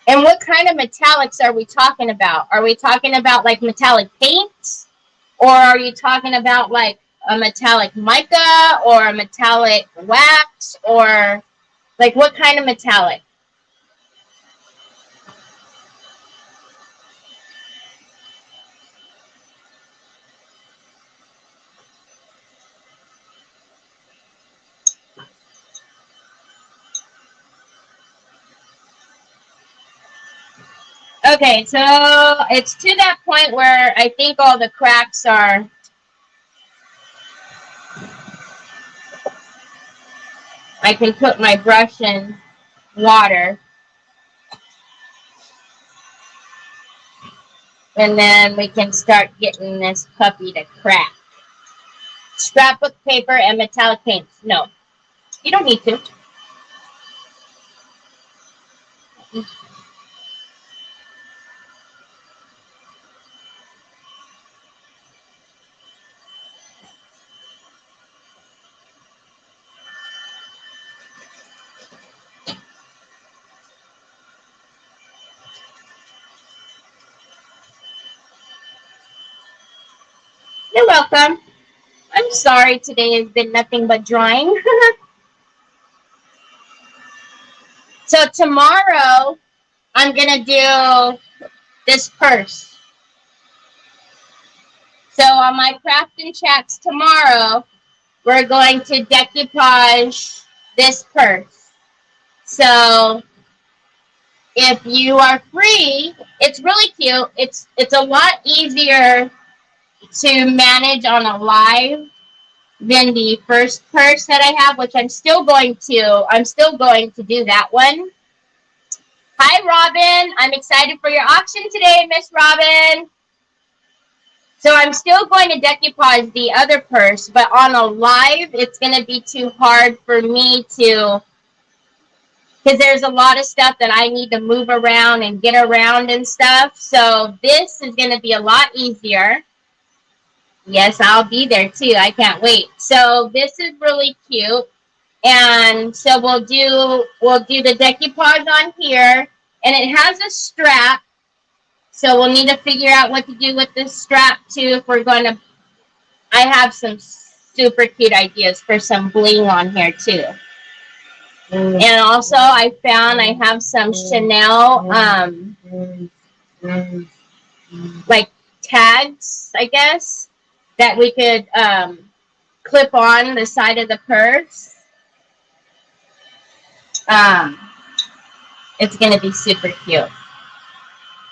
And what kind of metallics are we talking about? Are we talking about like metallic paints? Or are you talking about like a metallic mica or a metallic wax? Or like what kind of metallic? Okay, so it's to that point where I think all the cracks are. I can put my brush in water. And then we can start getting this puppy to crack. Scrapbook paper and metallic paints. No, you don't need to. You're welcome. I'm sorry today has been nothing but drawing. So tomorrow, I'm going to do this purse. So on my crafting chats tomorrow, we're going to decoupage this purse. So if you are free, it's really cute. It's a lot easier to manage on a live than the first purse that I have, which I'm still going to do that one. Hi, Robin. I'm excited for your auction today, Miss Robin. So I'm still going to decoupage the other purse, but on a live, it's going to be too hard for me to, because there's a lot of stuff that I need to move around and get around and stuff. So this is going to be a lot easier. Yes, I'll be there too. I can't wait. So this is really cute. And so we'll do the decoupage on here. And it has a strap. So we'll need to figure out what to do with this strap too if we're going to. I have some super cute ideas for some bling on here too. And also I found I have some Chanel like tags, I guess, that we could clip on the side of the purse. It's going to be super cute.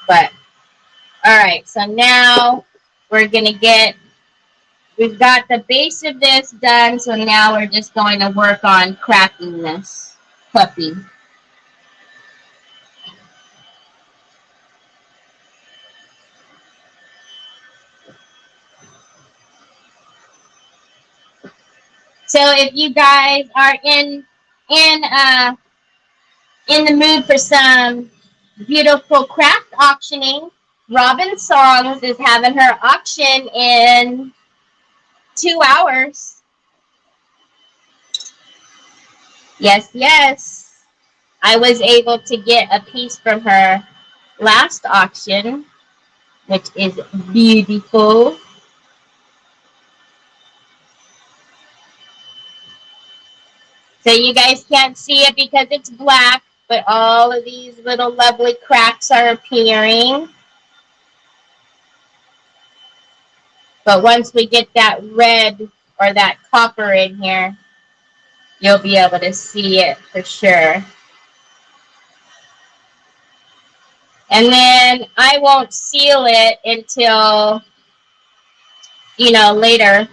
But, all right, so now we're going to we've got the base of this done, so now we're just going to work on cracking this puppy. So if you guys are in the mood for some beautiful craft auctioning, Robin Songs is having her auction in 2 hours. Yes, yes. I was able to get a piece from her last auction, which is beautiful. So you guys can't see it because it's black, but all of these little lovely cracks are appearing. But once we get that red or that copper in here, you'll be able to see it for sure. And then I won't seal it until, later.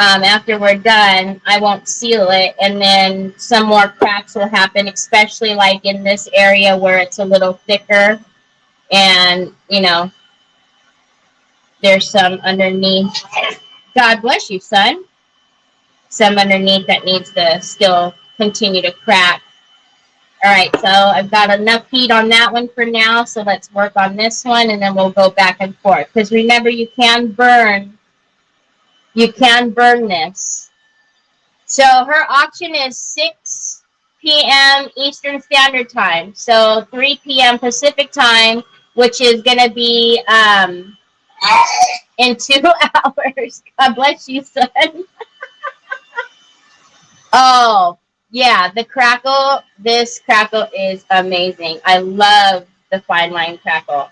After we're done, I won't seal it, and then some more cracks will happen, especially like in this area where it's a little thicker, and there's some underneath. God bless you, son. Some underneath that needs to still continue to crack. All right, so I've got enough heat on that one for now, so let's work on this one, and then we'll go back and forth. Because remember, you can burn this. So her auction is 6 p.m. Eastern Standard Time. So 3 p.m. Pacific Time, which is going to be in 2 hours. God bless you, son. Oh, yeah, this crackle is amazing. I love the fine line crackle.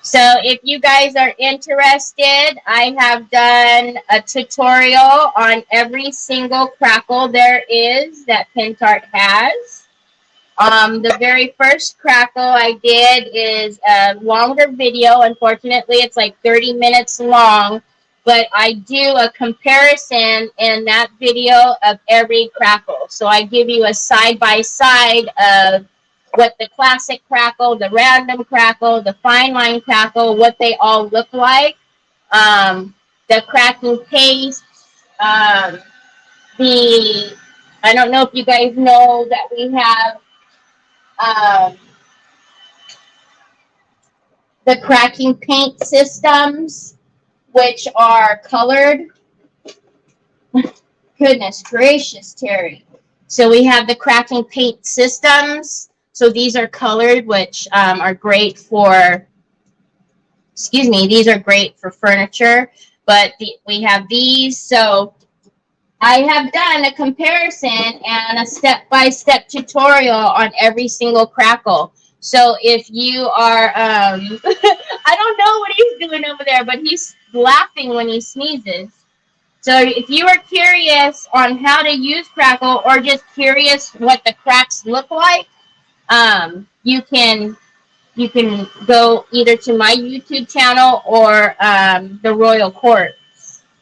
So if you guys are interested, I have done a tutorial on every single crackle there is that Pintart has. The very first crackle I did is a longer video. Unfortunately, it's like 30 minutes long, but I do a comparison in that video of every crackle. So I give you a side-by-side of what the classic crackle, the random crackle, the fine line crackle, what they all look like, the cracking paste, I don't know if you guys know that we have the cracking paint systems, which are colored. Goodness gracious, Terry. So we have the cracking paint systems. So these are colored, which are great for, these are great for furniture. But we have these. So I have done a comparison and a step-by-step tutorial on every single crackle. So if you are, I don't know what he's doing over there, but he's laughing when he sneezes. So if you are curious on how to use crackle or just curious what the cracks look like, you can go either to my YouTube channel or the Royal Court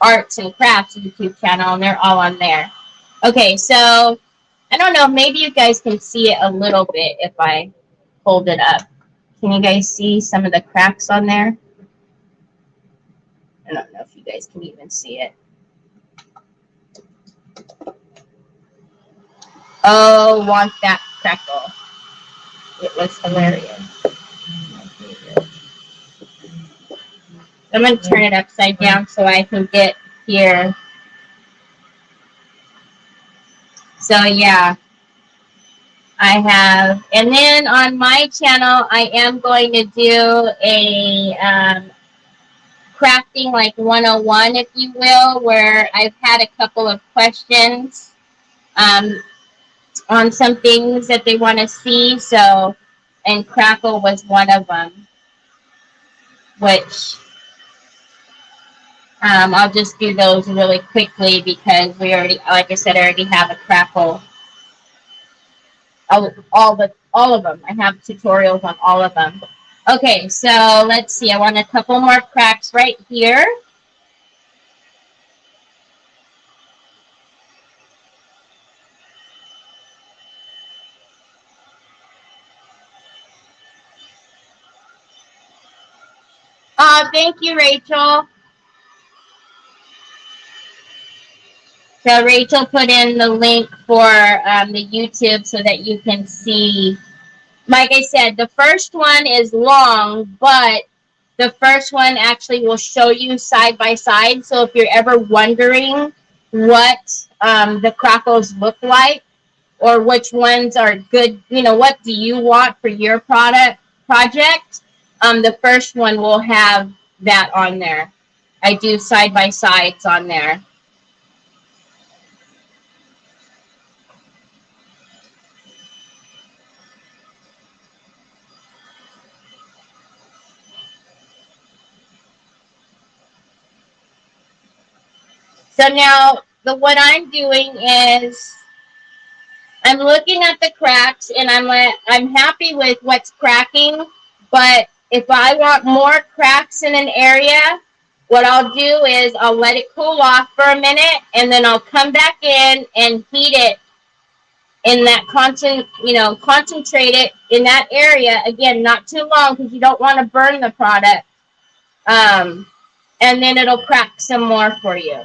Arts and Crafts YouTube channel, and they're all on there. Okay, so I don't know, maybe you guys can see it a little bit if I hold it up. Can you guys see some of the cracks on there? I don't know if you guys can even see it. Oh, want that crackle. It was hilarious. I'm going to turn it upside down so I can get here. So, yeah. I have. And then on my channel, I am going to do a crafting like 101, if you will, where I've had a couple of questions on some things that they want to see. So, and crackle was one of them, which I'll just do those really quickly because we already, like I said, I already have a crackle. All of them. I have tutorials on all of them. Okay, so let's see. I want a couple more cracks right here. Thank you, Rachel. So Rachel put in the link for the YouTube so that you can see. Like I said, the first one is long, but the first one actually will show you side by side. So if you're ever wondering what the crackles look like or which ones are good, you know, what do you want for your project, the first one will have that on there. I do side by sides on there. So now what I'm doing is I'm looking at the cracks and I'm happy with what's cracking, but if I want more cracks in an area, what I'll do is I'll let it cool off for a minute and then I'll come back in and heat it in that concentrate it in that area. Again, not too long because you don't want to burn the product. And then it'll crack some more for you.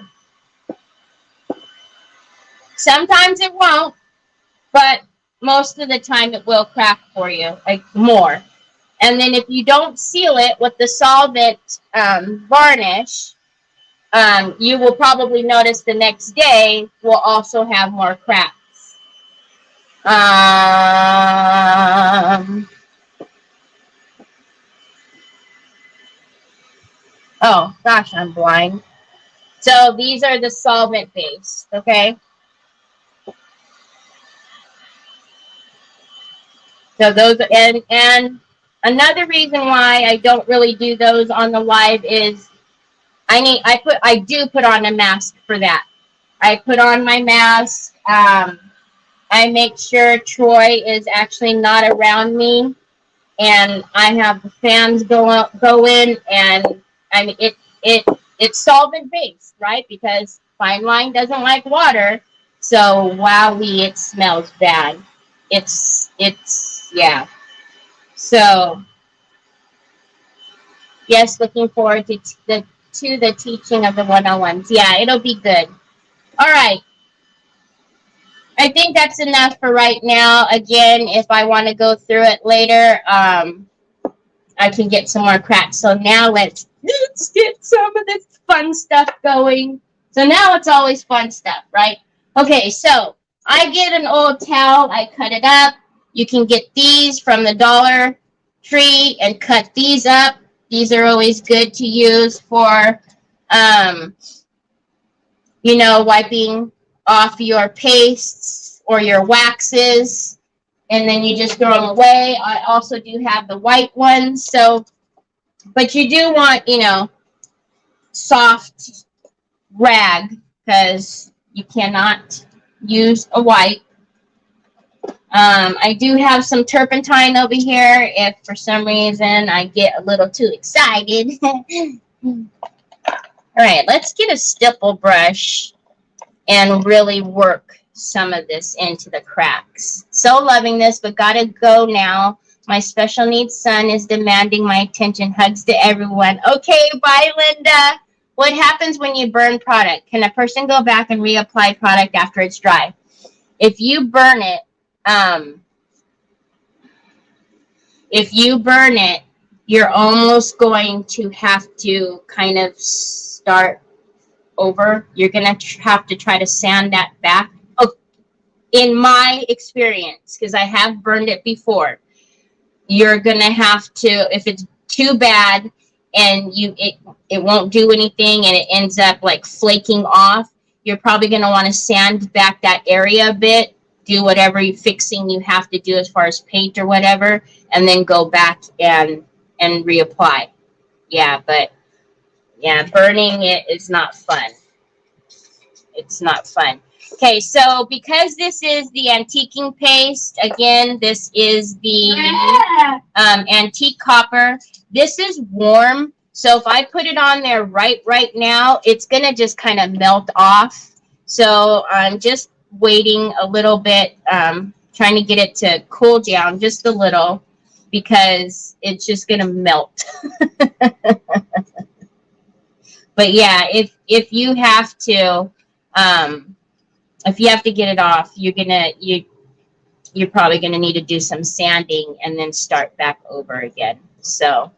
Sometimes it won't, but most of the time it will crack for you, like more. And then if you don't seal it with the solvent varnish, you will probably notice the next day will also have more cracks. Oh, gosh, I'm blind. So these are the solvent based, okay? So those, and another reason why I don't really do those on the live is I do put on a mask for that. I put on my mask. I make sure Troy is actually not around me, and I have the fans go in, and I mean it's solvent based, right? Because fine line doesn't like water, so wowee, it smells bad. It's yeah. So yes, looking forward to the teaching of the 101s. Yeah, it'll be good. All right. I think that's enough for right now. Again, if I want to go through it later, I can get some more cracks. So now let's get some of this fun stuff going. So now it's always fun stuff, right? Okay, so I get an old towel. I cut it up. You can get these from the Dollar Tree and cut these up. These are always good to use for, wiping off your pastes or your waxes, and then you just throw them away. I also do have the white ones, so, but you do want, soft rag because you cannot use a white. I do have some turpentine over here if for some reason I get a little too excited. All right, let's get a stipple brush and really work some of this into the cracks. So loving this, but gotta go now. My special needs son is demanding my attention. Hugs to everyone. Okay, bye, Linda. What happens when you burn product? Can a person go back and reapply product after it's dry? If you burn it, you're almost going to have to kind of start over. You're going to have to try to sand that back. Oh, in my experience, because I have burned it before, you're going to have to, if it's too bad and it won't do anything and it ends up like flaking off, you're probably going to want to sand back that area a bit do whatever fixing you have to do as far as paint or whatever, and then go back and reapply. Yeah, but yeah, burning it is not fun. It's not fun. Okay, so because this is the antiquing paste, again, this is the antique copper. This is warm, so if I put it on there right now, it's going to just kind of melt off. So I'm just waiting a little bit, trying to get it to cool down just a little, because it's just going to melt. But yeah, if you have to, if you have to get it off, you're probably gonna need to do some sanding and then start back over again. So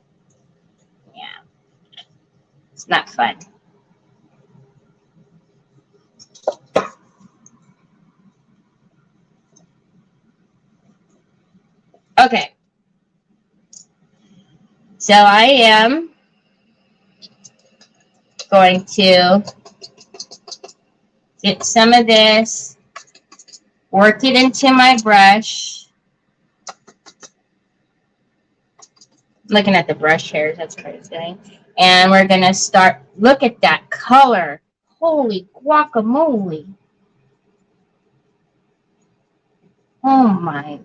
yeah, it's not fun. Okay, so I am going to get some of this, work it into my brush. Looking at the brush hairs, that's what it's doing. And we're going to start, look at that color. Holy guacamole. Oh my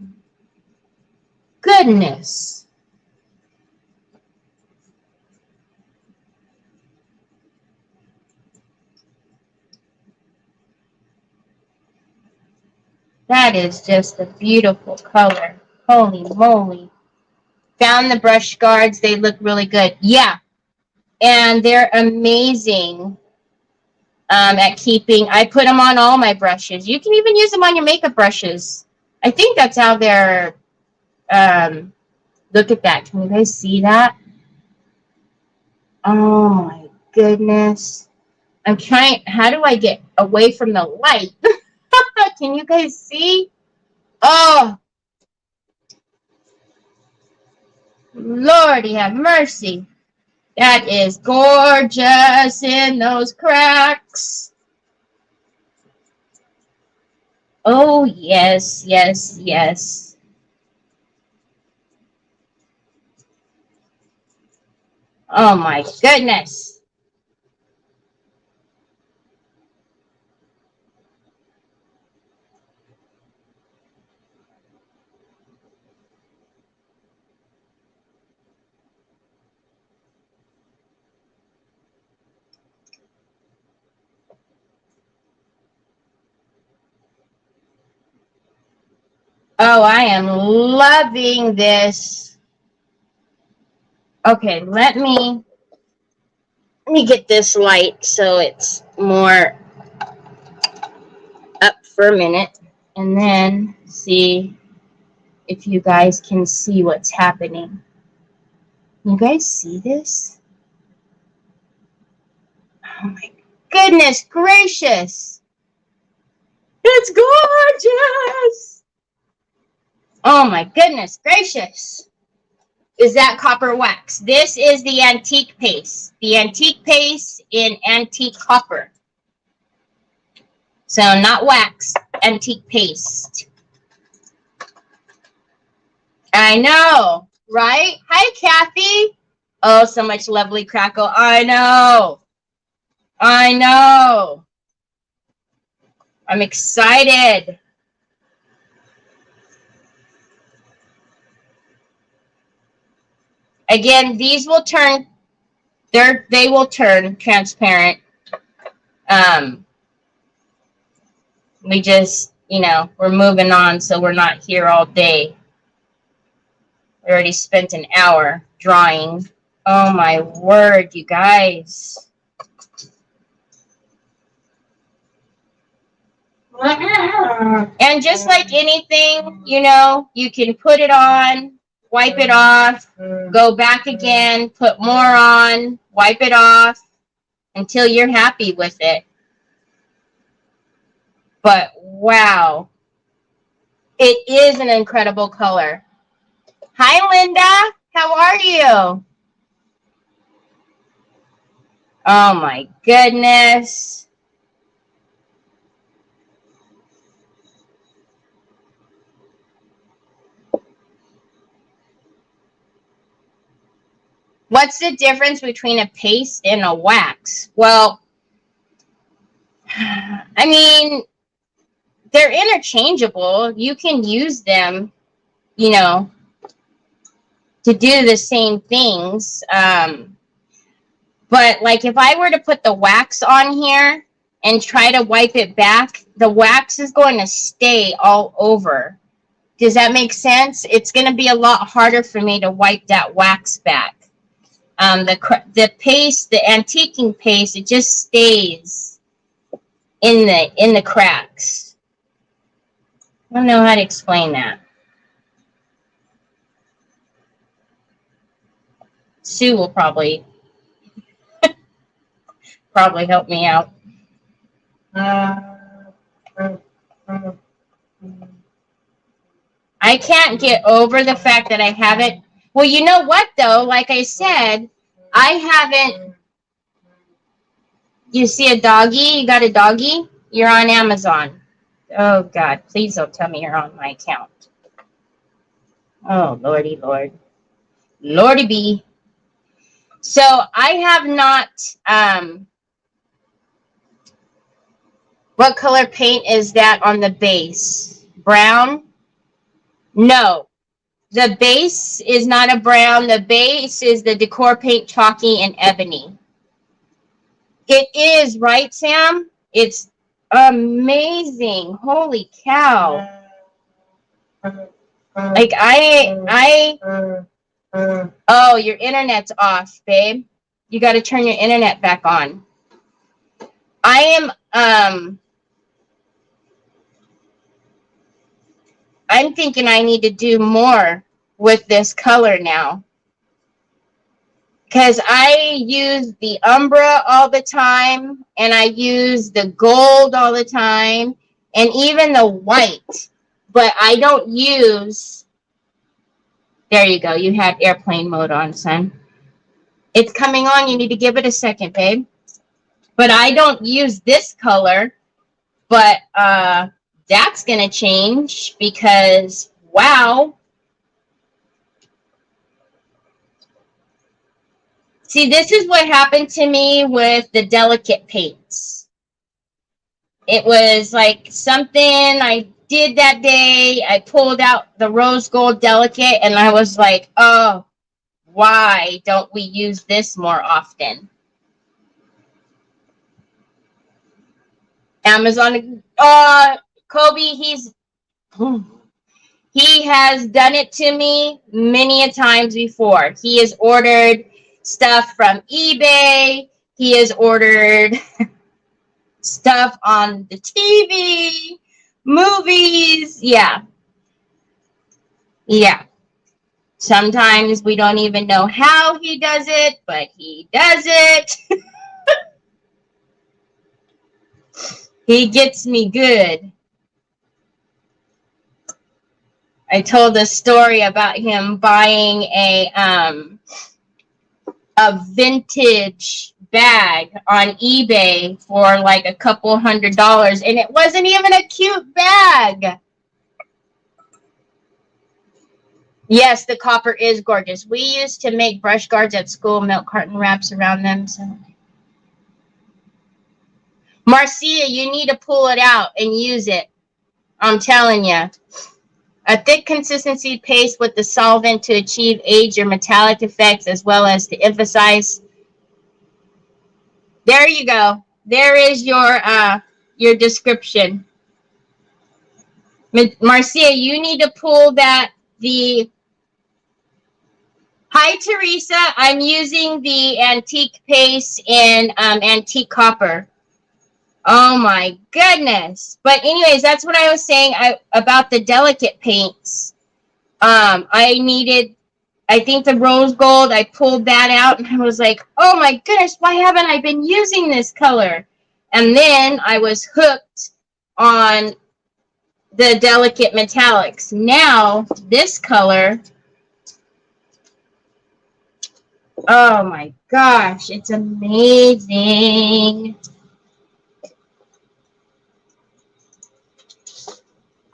goodness. That is just a beautiful color. Holy moly. Found the brush guards. They look really good. Yeah. And they're amazing at keeping. I put them on all my brushes. You can even use them on your makeup brushes. I think that's how they're. Look at that. Can you guys see that? Oh my goodness. I'm trying. How do I get away from the light? Can you guys see? Oh, Lordy have mercy. That is gorgeous in those cracks. Oh, yes, yes, yes. Oh, my goodness. Oh, I am loving this. Okay, let me get this light so it's more up for a minute, and then see if you guys can see what's happening. Can you guys see this? Oh my goodness gracious. It's gorgeous. Oh my goodness gracious. Is that copper wax? This is the antique paste. The antique paste in antique copper. So not wax, antique paste. I know, right? Hi, Kathy. Oh, so much lovely crackle. I know. I know. I'm excited. Again, these will turn, they will turn transparent. We just, we're moving on, so we're not here all day. We already spent an hour drawing. Oh my word, you guys. And just like anything, you can put it on, wipe it off, go back again, put more on, wipe it off until you're happy with it. But wow, it is an incredible color. Hi, Linda. How are you? Oh my goodness. What's the difference between a paste and a wax? Well, I mean, they're interchangeable. You can use them, you know, to do the same things. But like if I were to put the wax on here and try to wipe it back, the wax is going to stay all over. Does that make sense? It's going to be a lot harder for me to wipe that wax back. The paste, the antiquing paste, it just stays in the cracks. I don't know how to explain that. Sue will probably help me out. I can't get over the fact that I haven't. Well, you know what, though? Like I said, I haven't. You see a doggy? You got a doggy? You're on Amazon. Oh, God. Please don't tell me you're on my account. Oh, Lordy Lord. Lordy B. So I have not. What color paint is that on the base? Brown? No. The base is not a brown. The base is the decor paint, chalky, and ebony. It is, right, Sam? It's amazing. Holy cow. Like, oh, your internet's off, babe. You got to turn your internet back on. I'm thinking I need to do more with this color now. Because I use the Umbra all the time, and I use the gold all the time, and even the white. But I don't use... There you go. You had airplane mode on, son. It's coming on. You need to give it a second, babe. But I don't use this color. But that's going to change because, wow. See, this is what happened to me with the delicate paints. It was like something I did that day. I pulled out the rose gold delicate and I was like, oh, why don't we use this more often? Amazon, Kobe, he has done it to me many a times before. He has ordered stuff from eBay. He has ordered stuff on the TV, movies. Yeah. Sometimes we don't even know how he does it, but he does it. He gets me good. I told a story about him buying a vintage bag on eBay for like a couple $100, and it wasn't even a cute bag. Yes, the copper is gorgeous. We used to make brush guards at school, milk carton wraps around them. So, Marcia, you need to pull it out and use it. I'm telling you. A thick consistency paste with the solvent to achieve age or metallic effects as well as to emphasize. There you go. There is your description. Marcia, you need to pull that. Hi, Teresa. I'm using the antique paste in antique copper. Oh my goodness. But anyways, that's what I was saying about the delicate paints. I think the rose gold, I pulled that out and I was like, oh my goodness, why haven't I been using this color? And then I was hooked on the delicate metallics. Now, this color, oh my gosh, it's amazing.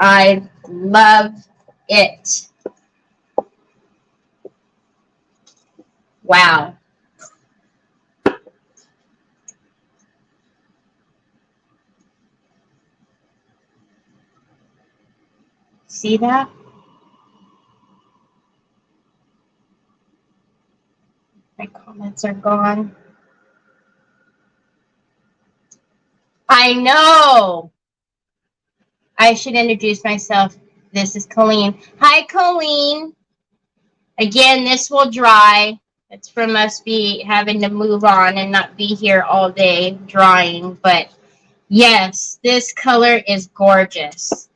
I love it. Wow. See that? My comments are gone. I know. I should introduce myself. This is Colleen. Hi, Colleen. Again, this will dry. It's from us having to move on and not be here all day drying. But yes, this color is gorgeous.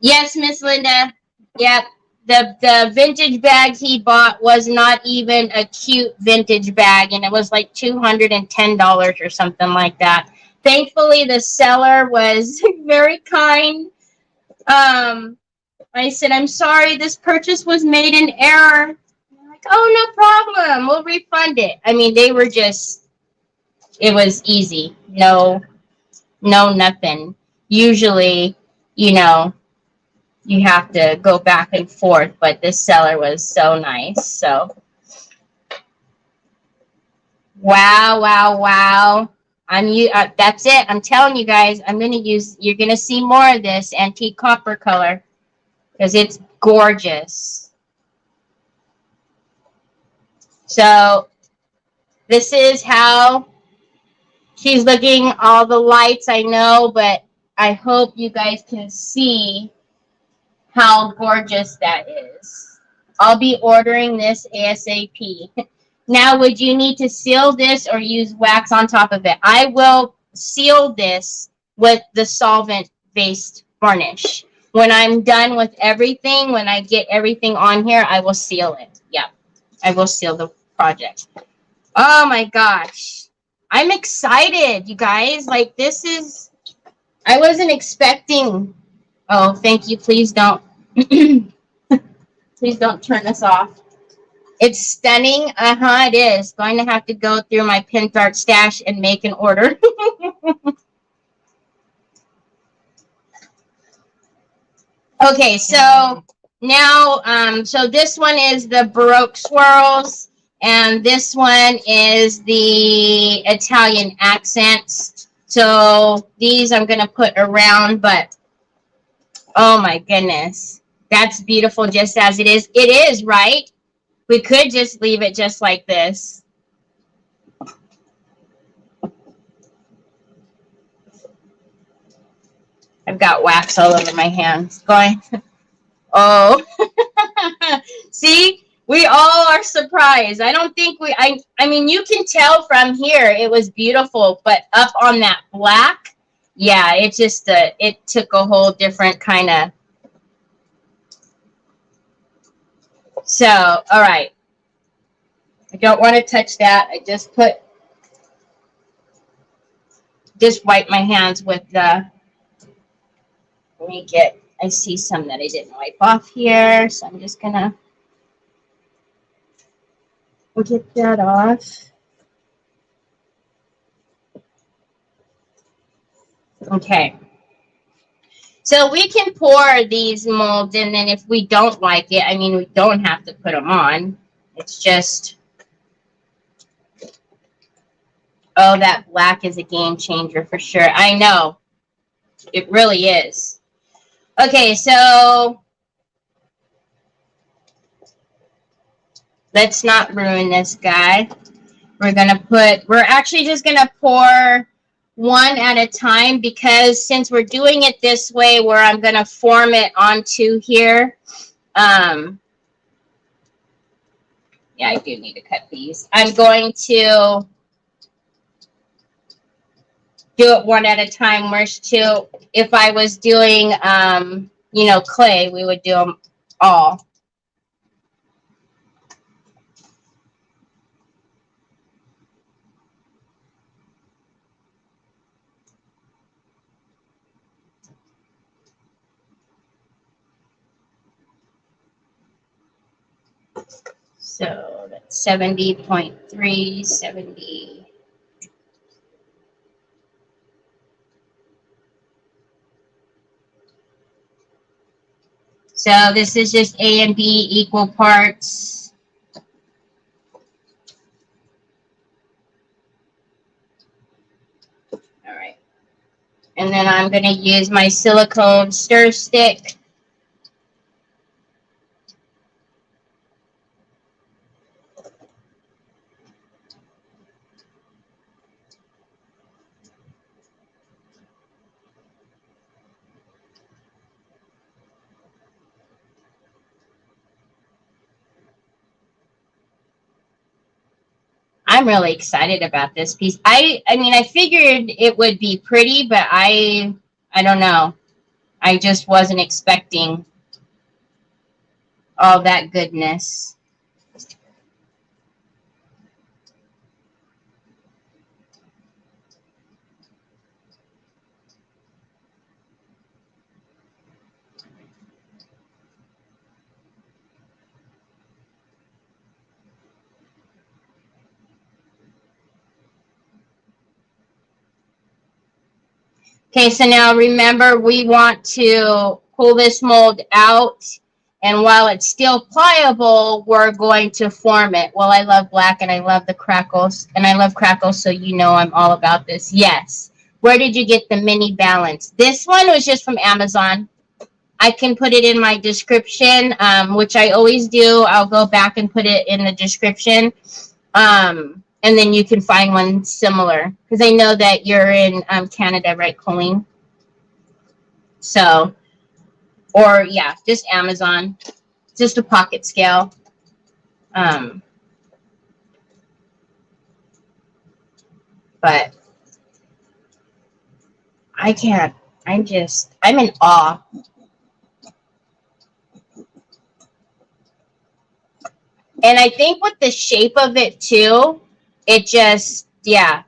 Yes, Miss Linda. Yep. The vintage bag he bought was not even a cute vintage bag, and it was like $210 or something like that. Thankfully, the seller was very kind. I said, I'm sorry, this purchase was made in error. They're like, oh, no problem. We'll refund it. I mean, they were just, it was easy. No, nothing. Usually, you know, you have to go back and forth, but this seller was so nice. So, wow. That's it. I'm telling you guys, you're going to see more of this antique copper color because it's gorgeous. So this is how she's looking. All the lights, I know, but I hope you guys can see how gorgeous that is. I'll be ordering this ASAP. Now, would you need to seal this or use wax on top of it? I will seal this with the solvent-based varnish. When I'm done with everything, when I get everything on here, I will seal it. Yeah, I will seal the project. Oh my gosh. I'm excited, you guys. Like, this is, I wasn't expecting. Oh, thank you. Please don't. Please don't turn this off. It's stunning. It is. Going to have to go through my Pinthart stash and make an order. Okay, so now, so this one is the Baroque swirls, and this one is the Italian accents. So these I'm going to put around, but oh my goodness, that's beautiful just as it is. It is, right? We could just leave it just like this. I've got wax all over my hands. Going, oh, see, we all are surprised. I don't think I mean, you can tell from here it was beautiful, but up on that black, yeah, it just, it took a whole different kind of. So, all right. I don't want to touch that. I just wipe my hands with the, I see some that I didn't wipe off here, so I'm just gonna get that off. Okay. So we can pour these molds, and then if we don't like it, I mean, we don't have to put them on. It's just, oh, that black is a game changer for sure. I know. It really is. Okay, so let's not ruin this guy. We're actually just going to pour one at a time, because since we're doing it this way where I'm going to form it onto here, yeah, I do need to cut these. I'm going to do it one at a time, whereas if I was doing, you know, clay, we would do them all. So that's 70.3, 70. So this is just A and B equal parts. then I'm going to use my silicone stir stick. I'm really excited about this piece. I mean, I figured it would be pretty, but I don't know. I just wasn't expecting all that goodness. Okay, so now remember, we want to pull this mold out, and while it's still pliable, we're going to form it. Well, I love black, and I love the crackles, and I love crackles, so you know I'm all about this. Yes. Where did you get the mini balance? This one was just from Amazon. I can put it in my description, which I always do. I'll go back and put it in the description. And then you can find one similar. Because I know that you're in Canada, right, Colleen? So, or yeah, just Amazon. Just a pocket scale. But I can't. I'm in awe. And I think with the shape of it too, it just, yeah.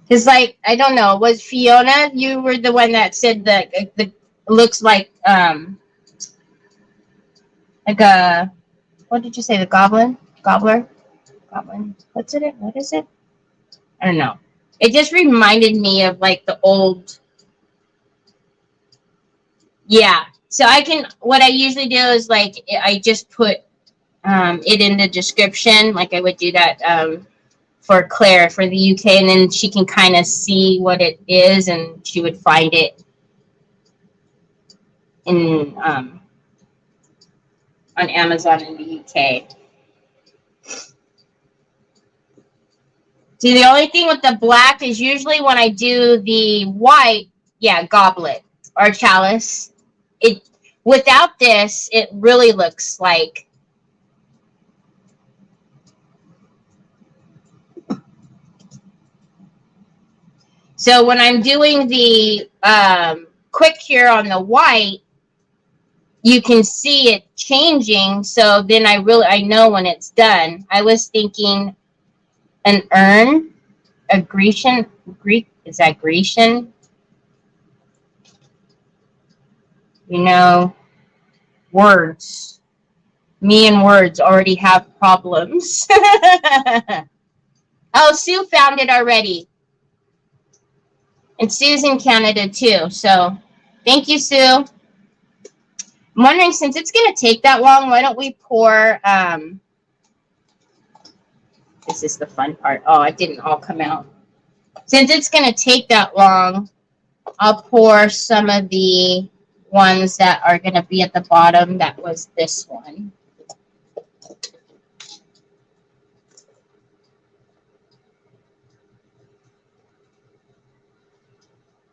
Because, like, I don't know, was Fiona, you were the one that said that the looks like a, what did you say, the goblin? Gobbler? Goblin? What's it? What is it? I don't know. It just reminded me of, like, the old, yeah. So what I usually do is, like, I just put it in the description, like I would do that for Claire for the UK, and then she can kind of see what it is, and she would find it in on Amazon in the UK. See, the only thing with the black is usually when I do the white, yeah, goblet or chalice. It without this, it really looks like. So when I'm doing the quick cure on the white, you can see it changing. So then I know when it's done. I was thinking an urn, a Grecian, is that Grecian? You know, words. Me and words already have problems. Oh, Sue found it already. And Sue's in Canada too. So thank you, Sue. I'm wondering, since it's going to take that long, why don't we pour, this is the fun part. Oh, it didn't all come out. Since it's going to take that long, I'll pour some of the ones that are going to be at the bottom. That was this one.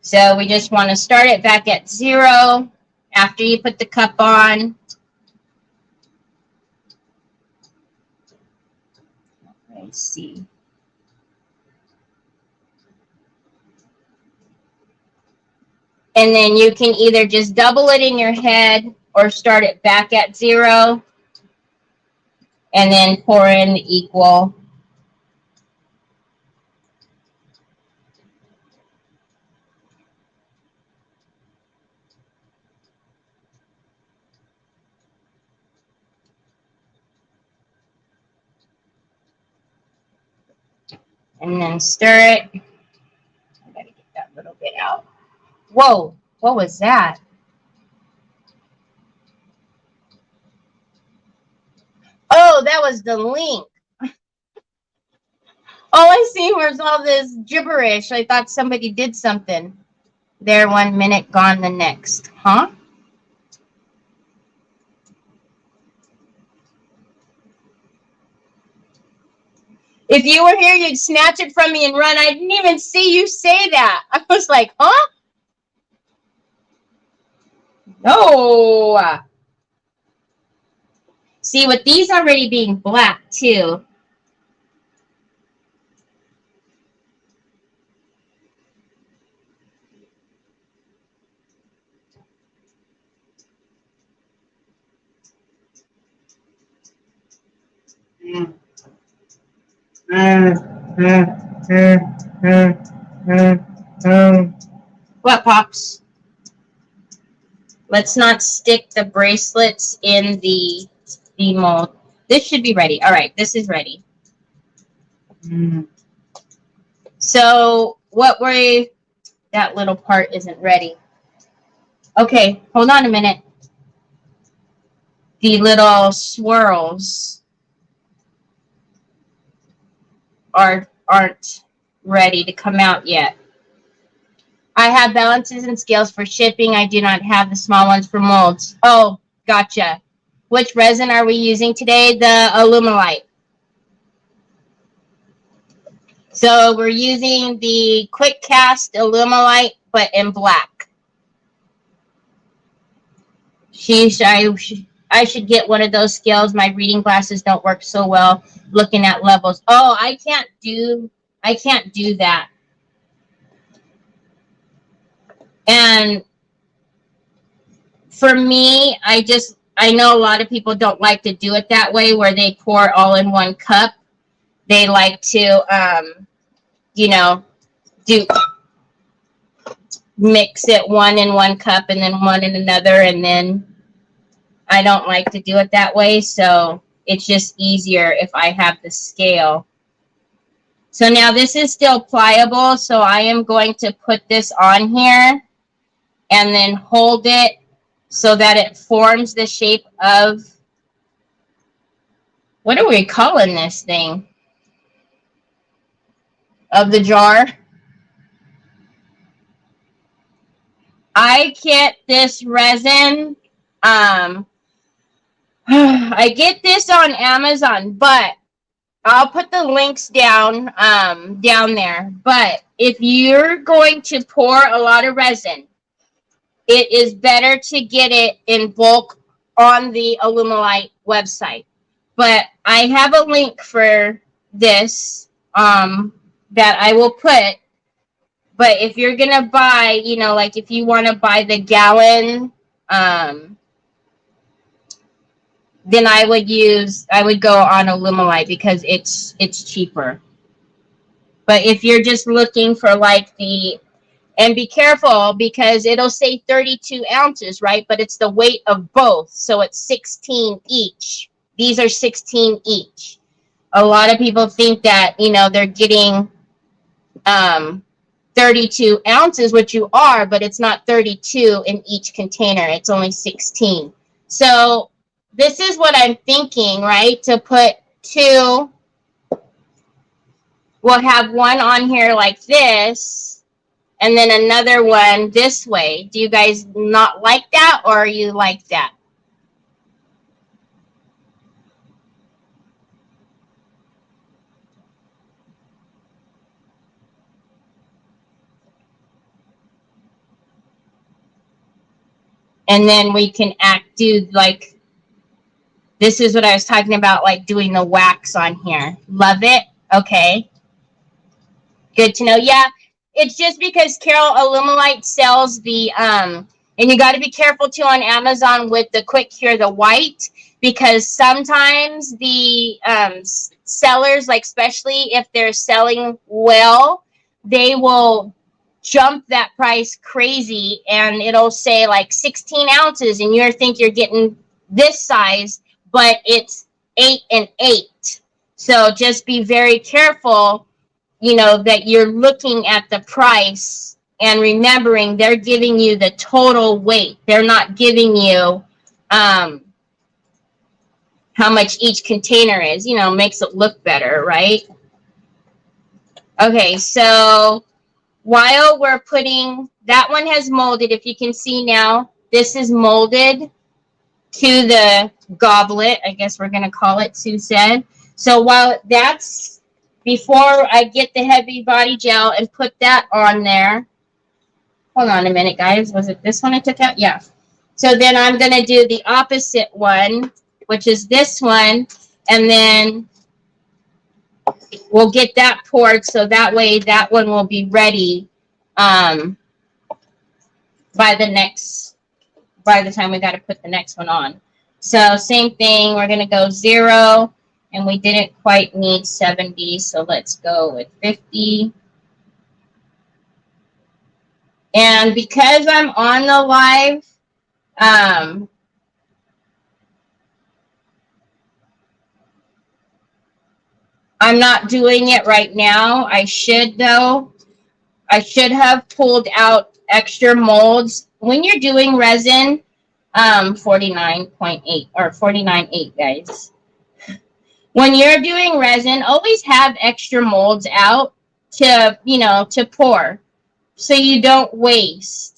So we just want to start it back at 0 after you put the cup on. Let's see. And then you can either just double it in your head or start it back at 0 and then pour in the equal. And then stir it. I gotta get that little bit out. Whoa, what was that? Oh, that was the link. All I seen was all this gibberish. I thought somebody did something. There 1 minute, gone the next. Huh? If you were here, you'd snatch it from me and run. I didn't even see you say that. I was like, huh? No. See, with these already being black, too. What, Pops? Let's not stick the bracelets in the mold. This should be ready. All right, this is ready. So what that little part isn't ready. Okay, hold on a minute. The little swirls aren't ready to come out yet. I have balances and scales for shipping. I do not have the small ones for molds. Oh, gotcha. Which resin are we using today? The Alumilite. So we're using the quick cast Alumilite, but in black. I should get one of those scales. My reading glasses don't work so well looking at levels. Oh, I can't do that. And for me, I know a lot of people don't like to do it that way where they pour all in one cup. They like to, mix it one in one cup and then one in another. And then I don't like to do it that way. So it's just easier if I have the scale. So now this is still pliable. So I am going to put this on here and then hold it so that it forms the shape of, what are we calling this thing? Of the jar. I get this resin. I get this on Amazon, but I'll put the links down there. But if you're going to pour a lot of resin, it is better to get it in bulk on the Alumilite website. But I have a link for this that I will put. But if you're going to buy, like if you want to buy the gallon, then I would go on Alumilite because it's cheaper. But if you're just looking for like and be careful because it'll say 32 ounces, right? But it's the weight of both. So it's 16 each. These are 16 each. A lot of people think that, they're getting 32 ounces, which you are, but it's not 32 in each container. It's only 16. So this is what I'm thinking, right? To put two, we'll have one on here like this, and then another one this way. Do you guys not like that, or you like that? And then we can do like, this is what I was talking about, like doing the wax on here. Love it. Okay. Good to know. Yeah. It's just because Carol Alumilite sells the, and you got to be careful too on Amazon with the Quick Cure, the white, because sometimes the sellers, like especially if they're selling well, they will jump that price crazy and it'll say like 16 ounces and you think you're getting this size, but it's 8 and 8. So just be very careful, that you're looking at the price and remembering they're giving you the total weight. They're not giving you how much each container is, makes it look better, right? Okay, so while we're putting, that one has molded. If you can see now, this is molded to the goblet. I guess we're going to call it, Sue said. So while that's, before I get the heavy body gel and put that on there, hold on a minute, guys. Was it this one I took out? Yeah. So then I'm going to do the opposite one, which is this one, and then we'll get that poured so that way that one will be ready by the time we got to put the next one on. So same thing, we're going to go 0, and we didn't quite need 70, so let's go with 50. And because I'm on the live, I'm not doing it right now. I should, though. I should have pulled out extra molds. When you're doing resin, 49.8 or 49.8, guys. When you're doing resin, always have extra molds out to, to pour so you don't waste.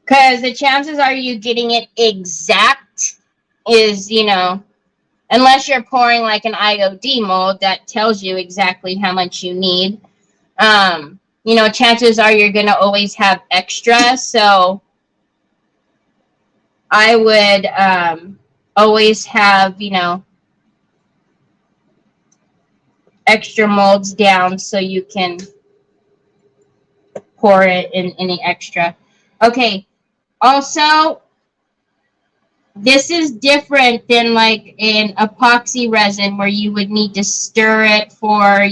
Because the chances are you getting it exact is, unless you're pouring like an IOD mold that tells you exactly how much you need. Chances are you're going to always have extra. So I would always have, extra molds down so you can pour it in any extra. Okay. Also, this is different than like an epoxy resin where you would need to stir it for,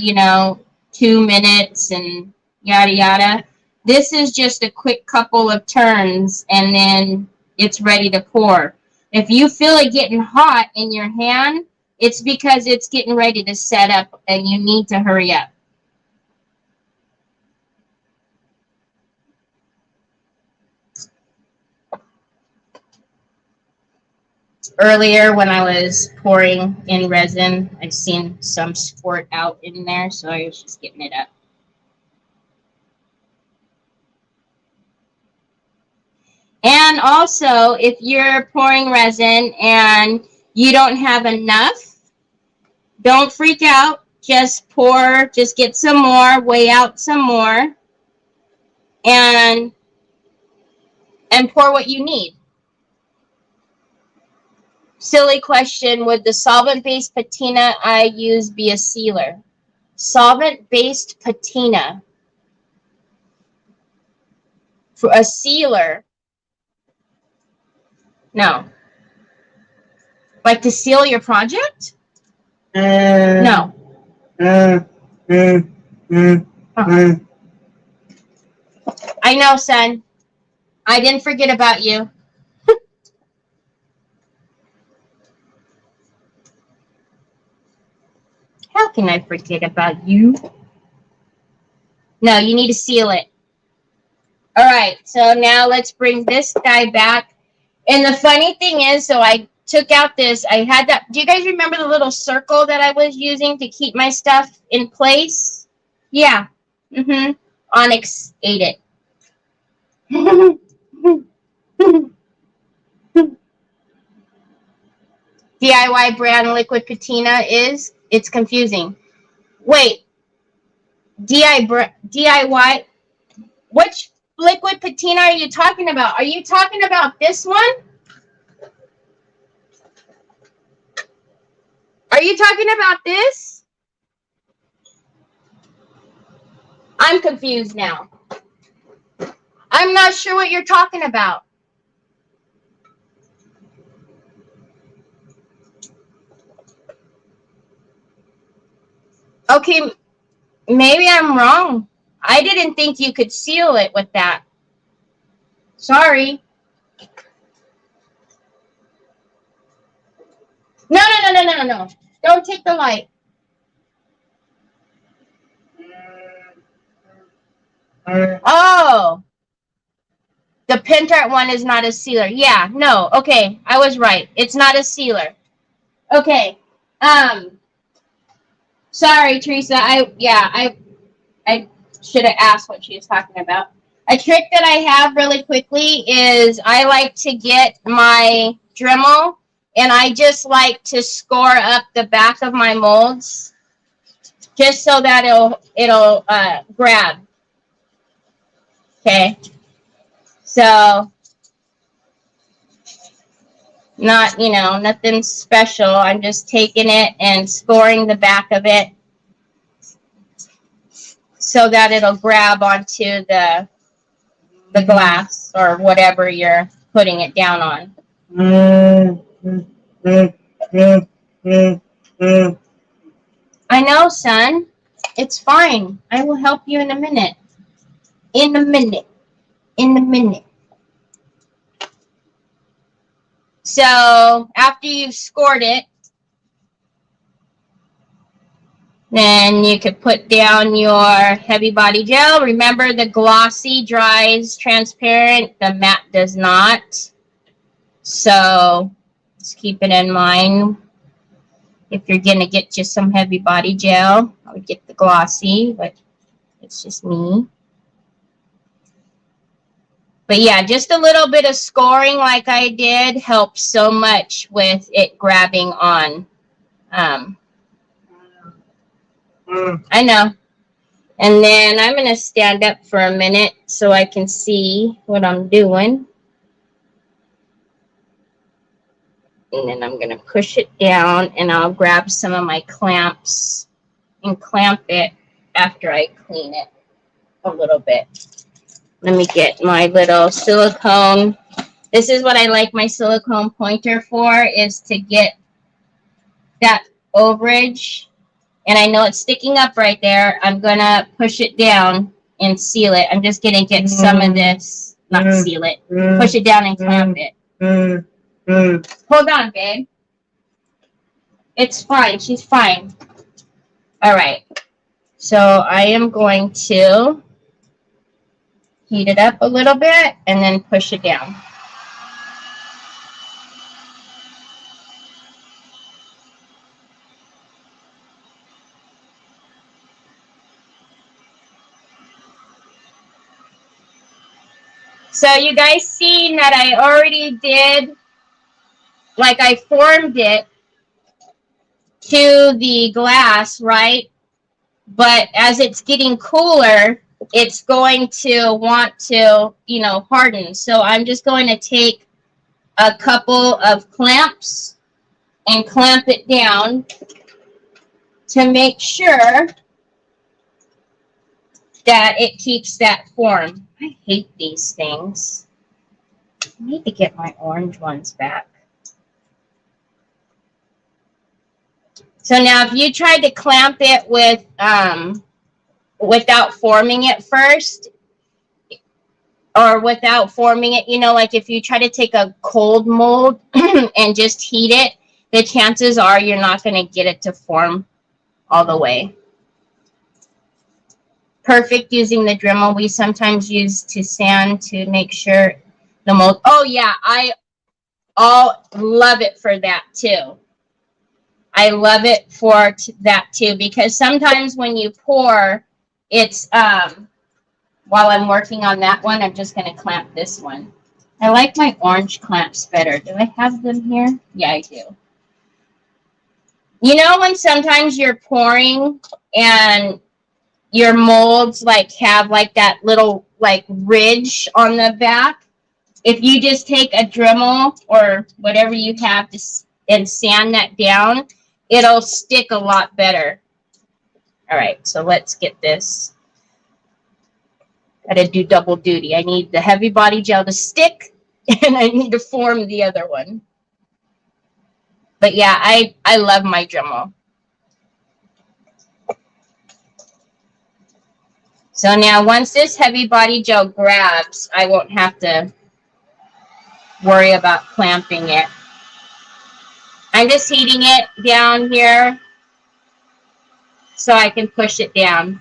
2 minutes and yada yada. This is just a quick couple of turns and then it's ready to pour. If you feel it getting hot in your hand, it's because it's getting ready to set up and you need to hurry up. Earlier when I was pouring in resin, I seen some squirt out in there, so I was just getting it up. And also, if you're pouring resin and you don't have enough, don't freak out. Just pour, just get some more, weigh out some more, and pour what you need. Silly question, would the solvent-based patina I use be a sealer? Solvent-based patina. For a sealer. No. Like to seal your project? No. I know, son. I didn't forget about you. How can I forget about you? No, you need to seal it. All right, so now let's bring this guy back. And the funny thing is, so I took out this, I had that, do you guys remember the little circle that I was using to keep my stuff in place? Yeah. Onyx ate it. DIY brand liquid patina is, it's confusing. Wait, DIY, which liquid patina are you talking about? Are you talking about this one? Are you talking about this? I'm confused now. I'm not sure what you're talking about. Okay, maybe I'm wrong. I didn't think you could seal it with that. Sorry. No. Don't take the light. Oh. The Pentart one is not a sealer. Yeah, no, okay, I was right. It's not a sealer. Okay. Sorry, Teresa. I should have asked what she was talking about. A trick that I have really quickly is I like to get my Dremel and I just like to score up the back of my molds just so that it'll grab. Okay. So not, nothing special. I'm just taking it and scoring the back of it so that it'll grab onto the glass or whatever you're putting it down on. I know, son. It's fine. I will help you in a minute. In a minute. In a minute. So after you've scored it, then you could put down your heavy body gel. Remember, the glossy dries transparent, the matte does not. So just keep it in mind. If you're going to get just some heavy body gel, I would get the glossy, but it's just me. But yeah, just a little bit of scoring like I did helps so much with it grabbing on. I know. And then I'm going to stand up for a minute so I can see what I'm doing. And then I'm going to push it down and I'll grab some of my clamps and clamp it after I clean it a little bit. Let me get my little silicone. This is what I like my silicone pointer for, is to get that overage. And I know it's sticking up right there. I'm going to push it down and seal it. I'm just going to get some of this, not seal it, push it down and clamp it. Hold on, babe. It's fine. She's fine. All right. So I am going to heat it up a little bit and then push it down. So you guys seen that I already did, like I formed it to the glass, right? But as it's getting cooler, it's going to want to, harden. So I'm just going to take a couple of clamps and clamp it down to make sure that it keeps that form. I hate these things. I need to get my orange ones back. So now if you tried to clamp it with without forming it first, or without forming it, like if you try to take a cold mold and just heat it, the chances are you're not going to get it to form all the way. Perfect using the Dremel. We sometimes use to sand to make sure the mold. Oh yeah, I love it for that too. I love it for that too, because sometimes when you pour, it's while I'm working on that one, I'm just going to clamp this one. I like my orange clamps better. Do I have them here? Yeah, I do. You know when sometimes you're pouring and your molds have that little ridge on the back? If you just take a Dremel or whatever you have and sand that down, it'll stick a lot better. All right, so let's get this. Got to do double duty. I need the heavy body gel to stick, and I need to form the other one. But yeah, I love my Dremel. So now once this heavy body gel grabs, I won't have to worry about clamping it. I'm just heating it down here so I can push it down.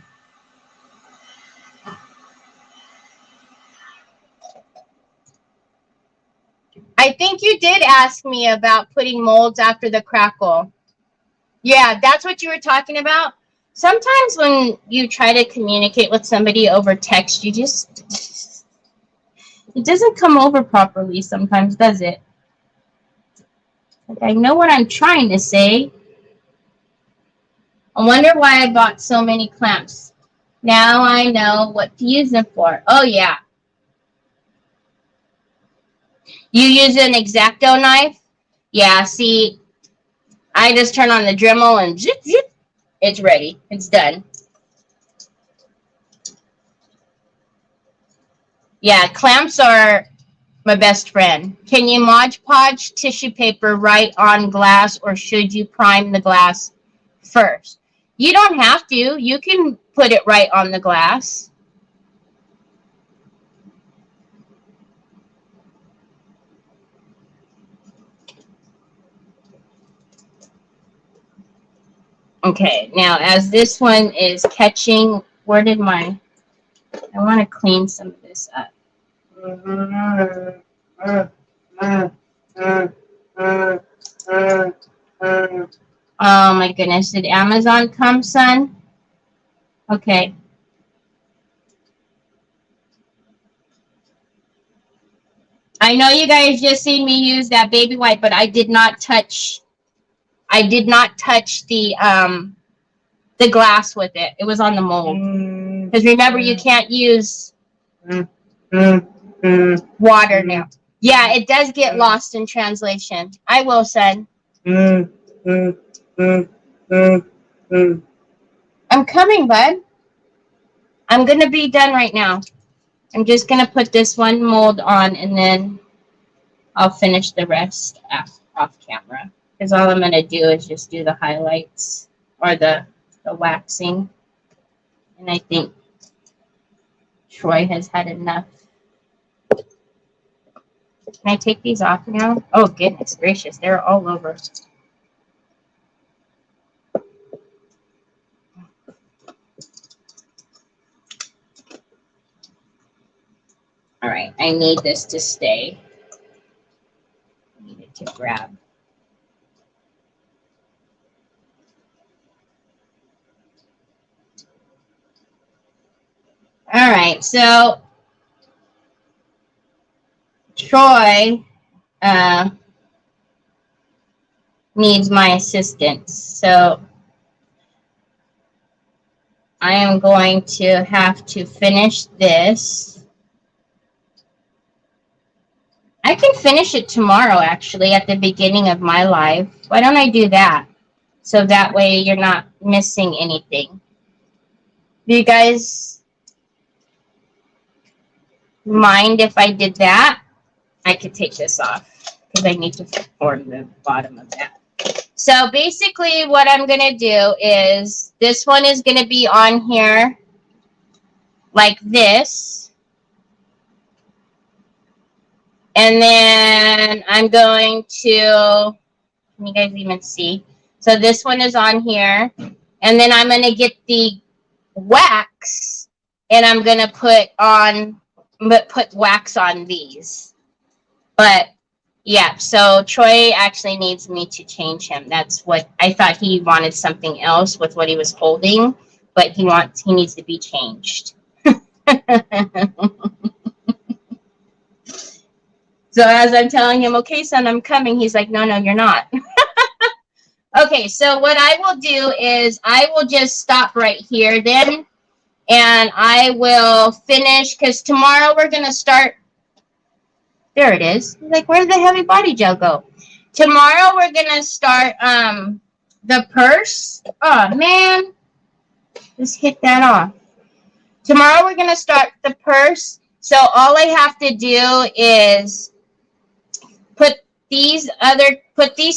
I think you did ask me about putting molds after the crackle. Yeah, that's what you were talking about. Sometimes when you try to communicate with somebody over text, you just, it doesn't come over properly sometimes, does it? Like, I know what I'm trying to say. I wonder why I bought so many clamps. Now I know what to use them for. Oh, yeah. You use an X-Acto knife? Yeah, see, I just turn on the Dremel and zip, zip. It's ready. It's done. Yeah, clamps are my best friend. Can you Mod Podge tissue paper right on glass, or should you prime the glass first? You don't have to. You can put it right on the glass. Okay, now as this one is catching, where did my, I want to clean some of this up. Oh my goodness, did Amazon come, son? Okay. I know you guys just seen me use that baby wipe, but I did not touch the glass with it. It was on the mold. Because remember, you can't use water now. Yeah, it does get lost in translation. I will, son. I'm coming, bud. I'm going to be done right now. I'm just going to put this one mold on, and then I'll finish the rest off camera. Because all I'm going to do is just do the highlights or the waxing. And I think Troy has had enough. Can I take these off now? Oh, goodness gracious. They're all over. All right. I need this to stay. I need it to grab. All right. So Troy needs my assistance. So I am going to have to finish this. I can finish it tomorrow, actually, at the beginning of my live. Why don't I do that? So that way you're not missing anything. Do you guys mind if I did that? I could take this off because I need to form the bottom of that. So basically what I'm going to do is this one is going to be on here like this. And then I'm going to, can you guys even see? So this one is on here. And then I'm going to get the wax and I'm going to put wax on these. But yeah, so Troy actually needs me to change him. That's what I thought. He wanted something else with what he was holding, but he needs to be changed. So as I'm telling him, okay, son, I'm coming, he's like, no, you're not. Okay, so what I will do is I will just stop right here then, and I will finish, because tomorrow we're going to start. There it is. Like, where did the heavy body gel go? Tomorrow we're going to start the purse. Oh, man. Just hit that off. Tomorrow we're going to start the purse. So all I have to do is put these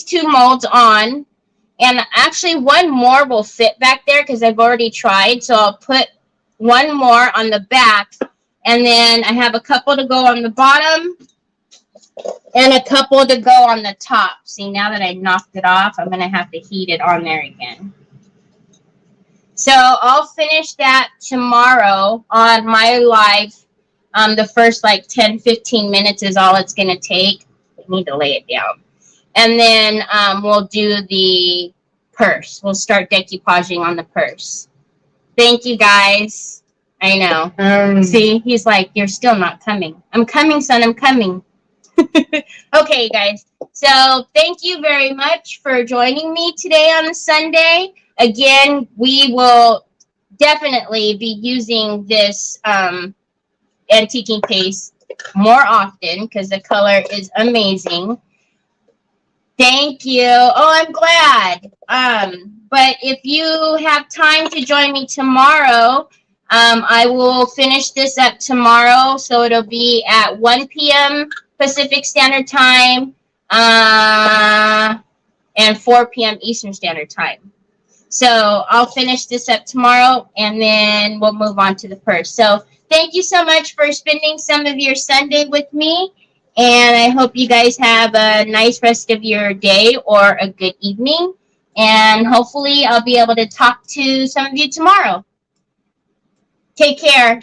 two molds on. And actually one more will fit back there because I've already tried. So I'll put one more on the back. And then I have a couple to go on the bottom. And a couple to go on the top. See, now that I knocked it off, I'm going to have to heat it on there again. So I'll finish that tomorrow on my live. The first like 10-15 minutes is all it's going to take. need to lay it down. And then we'll do the purse. We'll start decoupaging on the purse. Thank you, guys. I know. See, he's like, you're still not coming. I'm coming, son. I'm coming. Okay, guys. So thank you very much for joining me today on the Sunday. Again, we will definitely be using this antiquing paste more often because the color is amazing. Thank you. Oh, I'm glad. But if you have time to join me tomorrow, I will finish this up tomorrow. So it'll be at 1 p.m. Pacific Standard Time and 4 p.m. Eastern Standard Time. So I'll finish this up tomorrow, and then we'll move on to the purse. So thank you so much for spending some of your Sunday with me. And I hope you guys have a nice rest of your day or a good evening. And hopefully I'll be able to talk to some of you tomorrow. Take care.